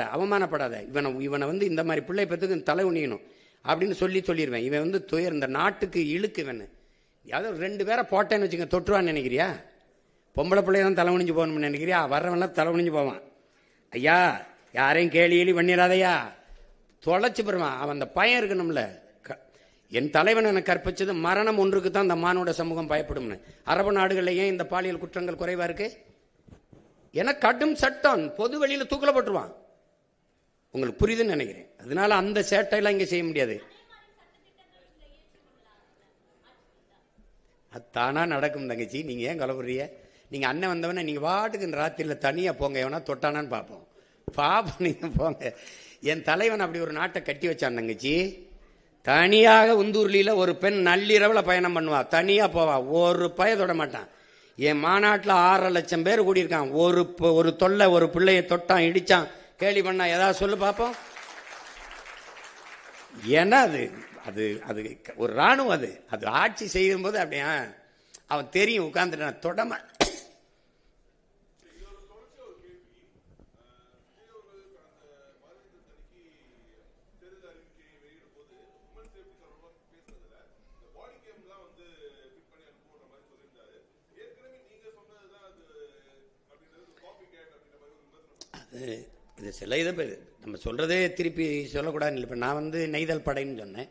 இவனை இந்த மாதிரி பிள்ளை பெற்றுக்கு தலை உணியணும் அப்படின்னு சொல்லிடுவேன். இவன் துயர் இந்த நாட்டுக்கு இழுக்கு. இவன் யாரோ 2 பேரை போட்டேன்னு வச்சுக்க, தொற்றுவான்னு நினைக்கிறியா? பொம்பளை பிள்ளைய தான் தலை உணிஞ்சு போகணும்னு நினைக்கிறியா? வர்றவன்லாம் தலை உணிஞ்சு போவான். ஐயா யாரையும் கேலி பண்ணிடாதையா, தொலைச்சு பெறுவான். அவன் அந்த பயம் இருக்கணும்ல. என் தலைவன் எனக்கு கற்பிச்சது மரணம் ஒன்றுக்கு தான் இந்த மானுட சமூகம் பயப்படும்னு. அரபு நாடுகளில் ஏன் இந்த பாலியல் குற்றங்கள் குறைவா இருக்கு? என கடும் சட்டம், பொது வெளியில தூக்கல போட்டுருவான். உங்களுக்கு புரியுதுன்னு நினைக்கிறேன். அதனால அந்த சேட்டையெல்லாம் இங்க செய்ய முடியாது. அது தானா நடக்கும் தங்கச்சி. நீங்க ஏன் கலப்புறீங்க? நீங்க அண்ணன் வந்தவன நீங்க வாட்டுக்கு இந்த ராத்திரியில தனியா போங்க, எவனா தொட்டானான்னு பாப்போம். நீங்க போங்க. என் தலைவன் அப்படி ஒரு நாட்டை கட்டி வச்சான் தங்கச்சி. தனியாக உந்தூர்லியில ஒரு பெண் நள்ளிரவுல பயணம் பண்ணுவா, தனியா போவா, ஒரு பய தொட மாட்டான். என் மாநாட்டில் 6.5 லட்சம் பேர் கூடியிருக்கான். ஒரு தொல்லை, ஒரு பிள்ளைய தொட்டான், இடிச்சான், கேலி பண்ணா, ஏதாவது சொல்லு பார்ப்போம். ஏன்னா அது அது ஒரு ராணுவம். அது ஆட்சி செய்யும் போது அப்படியா அவன் தெரியும், உட்கார்ந்துட்டான் தொடம. இது சில இதை நம்ம சொல்றதே திருப்பி சொல்லக்கூடாதுன்னு. இப்போ நான் நெய்தல் படைன்னு சொன்னேன்,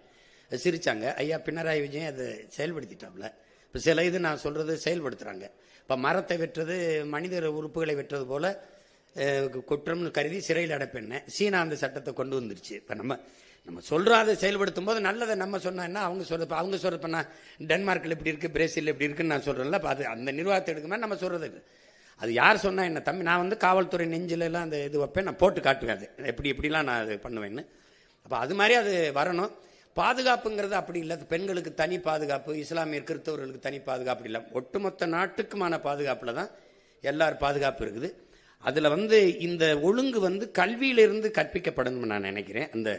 சிரிச்சாங்க. ஐயா பினராயி விஜயன் அதை செயல்படுத்திட்டாப்ல. இப்போ சில இது நான் சொல்றது செயல்படுத்துறாங்க. இப்போ மரத்தை வெட்டுறது, மனித உறுப்புகளை வெட்டுறது போல குற்றம்னு கருதி சிறையில் அடைப்பேன். சீனா அந்த சட்டத்தை கொண்டு வந்துருச்சு. இப்போ நம்ம சொல்கிறோம், அதை செயல்படுத்தும் போது நல்லதை நம்ம சொன்னா அவங்க சொல்கிறப்ப நான் டென்மார்க்கில் இப்படி இருக்குது, பிரேசில் இப்படி இருக்குன்னு நான் சொல்கிறேன்ல. அப்போ அது அந்த நிர்வாகத்தை எடுக்குமே நம்ம சொல்கிறது. அது யார் சொன்னால் என்ன தம்பி, நான் காவல்துறை நெஞ்சிலெல்லாம் அந்த இது வைப்பேன், நான் போட்டு காட்டுவேன் அது எப்படிலாம் நான் அது பண்ணுவேன்னு. அப்போ அது மாதிரி அது வரணும். பாதுகாப்புங்கிறது அப்படி இல்லை. பெண்களுக்கு தனி பாதுகாப்பு, இஸ்லாமியர் கிறிஸ்தவர்களுக்கு தனி பாதுகாப்பு இல்லை. ஒட்டுமொத்த நாட்டுக்குமான பாதுகாப்பில் தான் எல்லாரும் பாதுகாப்பு இருக்குது. அதில் இந்த ஒழுங்கு கல்வியிலிருந்து கற்பிக்கப்படணும்னு நான் நினைக்கிறேன். அந்த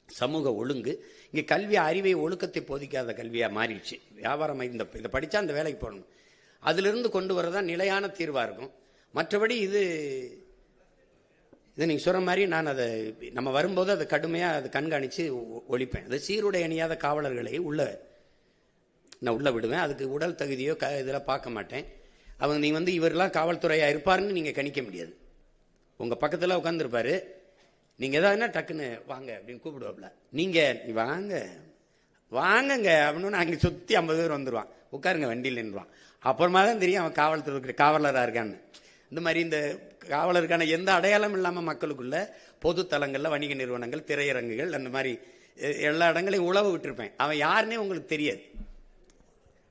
சமூக ஒழுங்கு இங்கே கல்வி அறிவை ஒழுக்கத்தை போதிக்காத கல்வியாக மாறிடுச்சு. வியாபாரம் இதை படித்தா அந்த வேலைக்கு போகணும், அதிலிருந்து கொண்டு வரதான் நிலையான தீர்வாக இருக்கும். மற்றபடி இது நீங்கள் சொல்கிற மாதிரி நான் அதை நம்ம வரும்போது அதை கடுமையாக அதை கண்காணித்து ஒழிப்பேன். அது சீருடை அணியாத காவலர்களை நான் உள்ளே விடுவேன். அதுக்கு உடல் தகுதியோ இதெல்லாம் பார்க்க மாட்டேன். அவங்க நீ இவரெல்லாம் காவல்துறையாக இருப்பாருன்னு நீங்கள் கணிக்க முடியாது. உங்கள் பக்கத்தில் உட்காந்துருப்பாரு, நீங்கள் எதாவதுன்னா டக்குன்னு வாங்க அப்படின்னு கூப்பிடுவாப்புல. நீங்கள் வாங்கங்க அப்படின்னு அங்கே சுற்றி 50 பேர் வந்துடுவான், உட்காருங்க வண்டியில் நின்றுவான். அப்புறமா தான் தெரியும் அவன் காவல்துறை காவலராக இருக்கான்னு. இந்த மாதிரி இந்த காவலருக்கான எந்த அடையாளம் இல்லாமல் மக்களுக்குள்ள பொது தலங்களில் வணிக நிறுவனங்கள், திரையரங்குகள், அந்த மாதிரி எல்லா இடங்களையும் உழவு விட்டுருப்பேன். அவன் யாருன்னே உங்களுக்கு தெரியாது.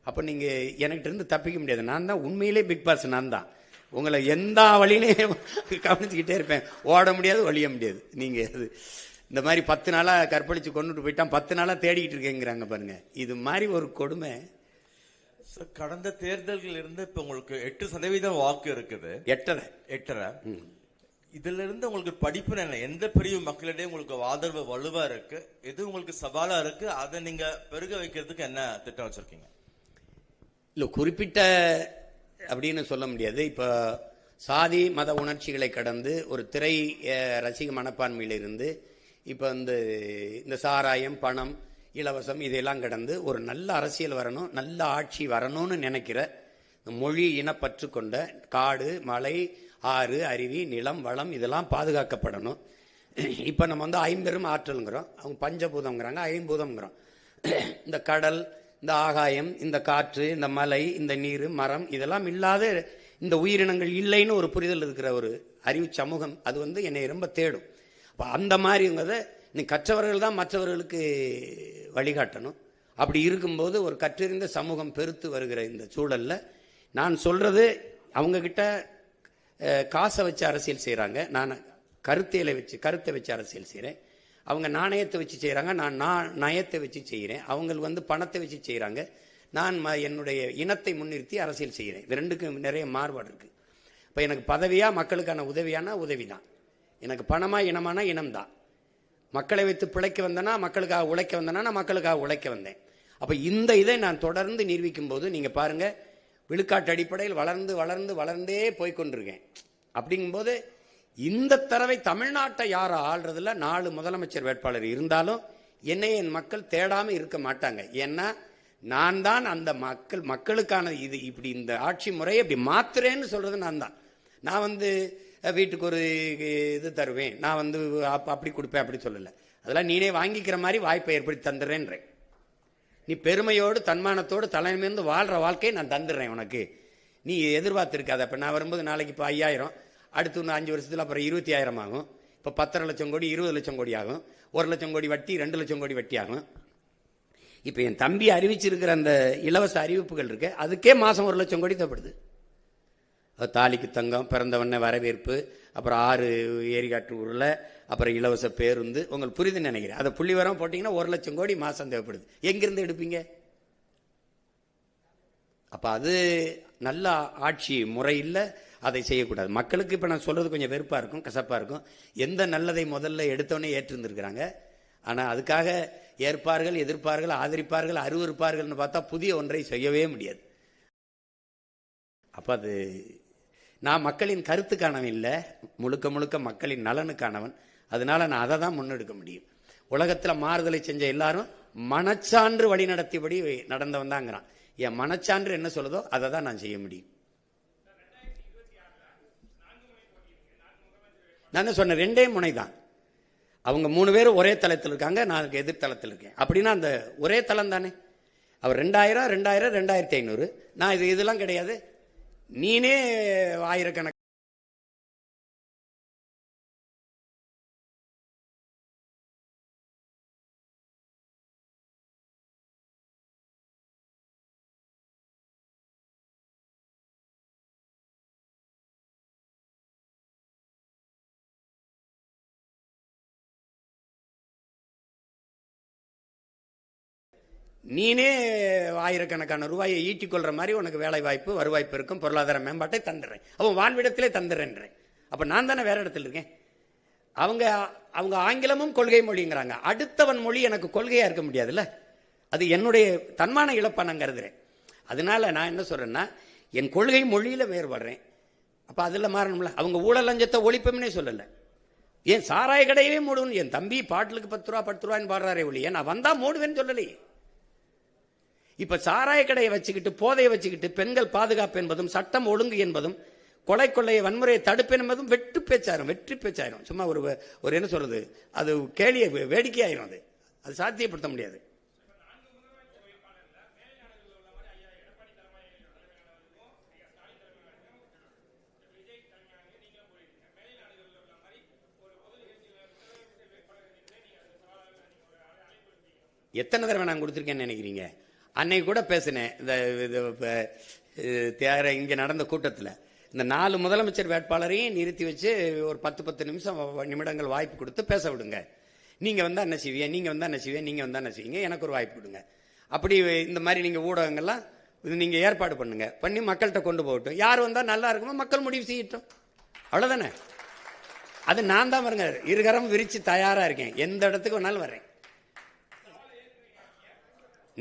அப்போ நீங்கள் எனக்கிட்ட இருந்து தப்பிக்க முடியாது. நான் தான் உண்மையிலே பிக் பாஸ். நான் தான் உங்களை எந்த வழியிலையும் கவனிச்சுக்கிட்டே இருப்பேன். ஓட முடியாது, ஒழிய முடியாது. நீங்கள் அது இந்த மாதிரி 10 நாளாக கற்பழித்து கொண்டுட்டு போயிட்டான், 10 நாளாக தேடிக்கிட்டு இருக்கேங்கிறாங்க பாருங்க. இது மாதிரி ஒரு கொடுமை. கடந்த தேர்தல்கள் இருந்து இப்ப உங்களுக்கு 8% வாக்கு இருக்குது. 8.5. இதுல இருந்து உங்களுக்கு படிப்பு என்ன, எந்த பிரிவு மக்களிடையே உங்களுக்கு ஆதரவு வலுவா இருக்கு, எது உங்களுக்கு சவாலா இருக்கு, அதை நீங்க பெருக வைக்கிறதுக்கு என்ன திட்டம் வச்சிருக்கீங்க? இல்லை, குறிப்பிட்ட அப்படின்னு சொல்ல முடியாது. இப்போ சாதி மத உணர்ச்சிகளை கடந்து ஒரு திரை ரசிக மனப்பான்மையில் இருந்து இப்போ இந்த சாராயம், பணம், இலவசம் இதெல்லாம் கடந்து ஒரு நல்ல அரசியல் வரணும், நல்ல ஆட்சி வரணும்னு நினைக்கிற மொழி இனப்பற்று கொண்ட காடு, மலை, ஆறு, அருவி, நிலம், வளம் இதெல்லாம் பாதுகாக்கப்படணும். இப்போ நம்ம ஐம்பெரும் ஆற்றலுங்கிறோம், அவங்க பஞ்சபூதம்ங்கிறாங்க, ஐம்பூதம்ங்கிறோம். இந்த கடல், இந்த ஆகாயம், இந்த காற்று, இந்த மலை, இந்த நீர், மரம் இதெல்லாம் இல்லாத இந்த உயிரினங்கள் இல்லைன்னு ஒரு புரிதல் இருக்கிற ஒரு அறிவு சமூகம் அது என்னை ரொம்ப தேடும். அப்போ அந்த மாதிரிங்கிறத நீ கற்றவர்கள் தான் மற்றவர்களுக்கு வழிகாட்டணும். அப்படி இருக்கும்போது ஒரு கற்றறிந்த சமூகம் பெருத்து வருகிற இந்த சூழல்ல நான் சொல்றது, அவங்க கிட்ட காசை வச்சு அரசியல் செய்கிறாங்க, நான் கருத்தை வச்சு அரசியல் செய்கிறேன். அவங்க நாணயத்தை வச்சு செய்கிறாங்க, நான் நயத்தை வச்சு செய்கிறேன். அவங்க பணத்தை வச்சு செய்கிறாங்க, நான் என்னுடைய இனத்தை முன்னிறுத்தி அரசியல் செய்கிறேன். இது ரெண்டுக்கும் நிறைய மாறுபாடு இருக்குது. இப்போ எனக்கு பதவியாக மக்களுக்கான உதவியான உதவி தான், எனக்கு பணமாக இனமான இனம் தான். மக்களை வைத்து பிழைக்க வந்தேன்னா, மக்களுக்காக உழைக்க வந்தேன்னா, நான் மக்களுக்காக உழைக்க வந்தேன். அப்போ இந்த இதை நான் தொடர்ந்து நிரூபிக்கும் போது நீங்கள் பாருங்கள், விழுக்காட்டு அடிப்படையில் வளர்ந்து வளர்ந்து வளர்ந்தே போய்கொண்டிருக்கேன். அப்படிங்கும்போது இந்த தடவை தமிழ்நாட்டை யாரும் ஆள்றதுல 4 முதலமைச்சர் வேட்பாளர் இருந்தாலும் என்னை என் மக்கள் தேடாமல் இருக்க மாட்டாங்க. ஏன்னா நான் தான் அந்த மக்களுக்கான இது இப்படி இந்த ஆட்சி முறையை இப்படி மாத்துறேன்னு சொல்றது நான் தான். நான் வீட்டுக்கு ஒரு இது தருவேன், நான் அப்படி கொடுப்பேன் அப்படி சொல்லலை. அதெல்லாம் நீனே வாங்கிக்கிற மாதிரி வாய்ப்பை ஏற்படுத்தி தந்துடுறேன்றேன். நீ பெருமையோடு தன்மானத்தோடு தலைமையிலிருந்து வாழ்ற வாழ்க்கையை நான் தந்துடுறேன் உனக்கு, நீ எதிர்பார்த்துருக்காது. அப்போ நான் வரும்போது நாளைக்கு இப்போ 5000, அடுத்து இன்னும் 5 வருஷத்தில் அப்புறம் 20,000 ஆகும். இப்போ 10.5 லட்சம் கோடி 20 லட்சம் கோடி ஆகும். 1 லட்சம் கோடி வட்டி 2 லட்சம் கோடி வட்டி ஆகும். இப்போ என் தம்பி அறிவிச்சிருக்கிற அந்த இலவச அறிவிப்புகள் இருக்கு, அதுக்கே மாதம் 1 லட்சம் கோடி தேவைப்படுது. தாலிக்கு தங்கம், பிறந்தவண்ண வரவேற்பு, அப்புறம் 6 ஏரிகாட்டு ஊரில், அப்புறம் இலவச பேருந்து. உங்களுக்கு புரியுதுன்னு நினைக்கிறேன். அதை புள்ளி வரம் போட்டிங்கன்னா 1 லட்சம் கோடி மாதம் தேவைப்படுது. எங்கிருந்து எடுப்பீங்க? அப்போ அது நல்ல ஆட்சி முறை இல்லை, அதை செய்யக்கூடாது. மக்களுக்கு இப்போ நான் சொல்றது கொஞ்சம் வெறுப்பாக இருக்கும், கசப்பாக இருக்கும். எந்த நல்லதை முதல்ல எடுத்தோடனே ஏற்றிருந்துருக்கிறாங்க, ஆனால் அதுக்காக ஏற்பார்கள், எதிர்ப்பார்கள், ஆதரிப்பார்கள், அருவருப்பார்கள்னு பார்த்தா புதிய ஒன்றை செய்யவே முடியாது. அப்போ அது நான் மக்களின் கருத்துக்கானவன் இல்லை, முழுக்க முழுக்க மக்களின் நலனுக்கானவன். அதனால நான் அதை தான் முன்னெடுக்க முடியும். உலகத்தில் மாறுதலை செஞ்ச எல்லாரும் மனச்சான்று வழி நடத்தியபடி நடந்தவன் தாங்கிறான். என் மனச்சான்று என்ன சொல்லுதோ அதை தான் நான் செய்ய முடியும். நான் சொன்ன 2 முனை தான். அவங்க 3 பேரும் ஒரே தளத்தில் இருக்காங்க, நான் எதிர்த்தளத்தில் இருக்கேன். அப்படின்னா அந்த ஒரே தளம் தானே. அவர் 2000, 2500, நான் இதெல்லாம் கிடையாது. நீனே ஆயிரக்கணக்கான நீனே ஆயிரக்கணக்கான ரூபாயை ஈட்டிக் கொள்ற மாதிரி உனக்கு வேலை வாய்ப்பு, வருவாய்ப்பு இருக்கும், பொருளாதார மேம்பாட்டை தந்துடுறேன், அவன் வாழ்விடத்திலே தந்துடுறேன்றேன். அப்ப நான் தானே வேற இடத்துல இருக்கேன். அவங்க அவங்க ஆங்கிலமும் கொள்கை மொழிங்கிறாங்க. அடுத்தவன் மொழி எனக்கு கொள்கையா இருக்க முடியாதுல்ல. அது என்னுடைய தன்மான இழப்பா நான் கருதுறேன். அதனால நான் என்ன சொல்றேன்னா, என் கொள்கை மொழியில வேறுபடுறேன். அப்ப அதுல மாறணும்ல. அவங்க ஊழல் லஞ்சத்தை ஒழிப்பும்னே சொல்லல. ஏன் சாராய கடையவே மூடுவேன்? என் தம்பி பாட்டிலுக்கு 10 ரூபா 10 ரூபான்னு பாடுறாரே ஒழிய நான் வந்தா மூடுவேன்னு சொல்லலையே. இப்ப சாராய கடையை வச்சுக்கிட்டு, போதையை வச்சுக்கிட்டு, பெண்கள் பாதுகாப்பு என்பதும் சட்டம் ஒழுங்கு என்பதும் கொலை கொள்ளையை வன்முறையை தடுப்பேன் என்பதும் வெற்றி பேச்சாயிரும். சும்மா ஒரு என்ன சொல்றது, அது கேலிய வேடிக்கையாயிரும். அது சாத்தியப்படுத்த முடியாது. எத்தனை தடவை நான் கொடுத்துருக்கேன்னு நினைக்கிறீங்க? அன்னைக்கு கூட பேசினேன். இந்த இங்க நடந்த கூட்டத்தில் இந்த 4 முதலமைச்சர் வேட்பாளரையும் நிறுத்தி வச்சு ஒரு 10 நிமிடங்கள் வாய்ப்பு கொடுத்து பேச விடுங்க. நீங்க வந்தா என்ன செய்வீங்க, நீங்க வந்தா என்ன செய்வீங்க, நீங்க வந்தா என்ன செய்வீங்க, எனக்கு ஒரு வாய்ப்பு கொடுங்க. அப்படி இந்த மாதிரி நீங்க ஊடகங்கள்லாம் நீங்க ஏற்பாடு பண்ணுங்க, பண்ணி மக்கள்கிட்ட கொண்டு போகட்டும். யார் வந்தா நல்லா இருக்குமோ மக்கள் முடிவு செய்யட்டும். அவ்வளவுதானே. அது நான் தான் வருங்க, இருகரம் விரிச்சு தயாரா இருக்கேன், எந்த இடத்துக்கு வேணாலும் வரேன்.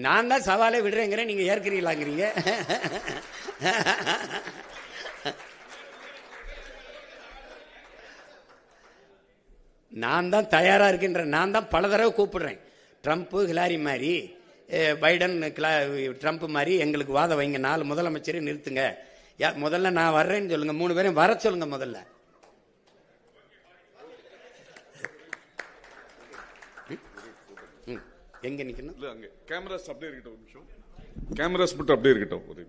நான் தான் சவாலே விடுறேங்கிறேன், நீங்க ஏற்கிறீங்களாங்கிறீங்க. நான் தான் தயாரா இருக்கின்ற, நான் தான் பல தடவை கூப்பிடுறேன். ட்ரம்ப் ஹிலாரி மாதிரி, பைடன் ட்ரம்ப் மாதிரி எங்களுக்கு வாதம் வைங்க, 4 முதலமைச்சரை நிறுத்துங்க. முதல்ல நான் வர்றேன்னு சொல்லுங்க, 3 பேரையும் வர சொல்லுங்க. முதல்ல எங்க நிக்கணும்? கேமராஸ் அப்படியே இருக்கட்டும், ஒரு நிமிஷம். கேமராஸ் மட்டும் அப்படியே இருக்கட்டும். ஒரு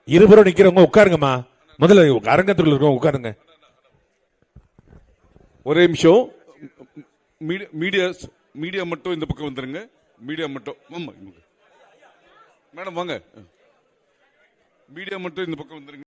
இருபுறம் நிக்கிறவங்க உட்காருங்கம்மா. முதல்ல அரங்கத்தில் இருக்கவங்க உட்காருங்க. ஒரே நிமிஷம். மீடியா மட்டும் இந்த பக்கம் வந்துருங்க. மீடியா மட்டும் மேடம் வாங்க. மீடியா மட்டும் இந்த பக்கம் வந்துருங்க.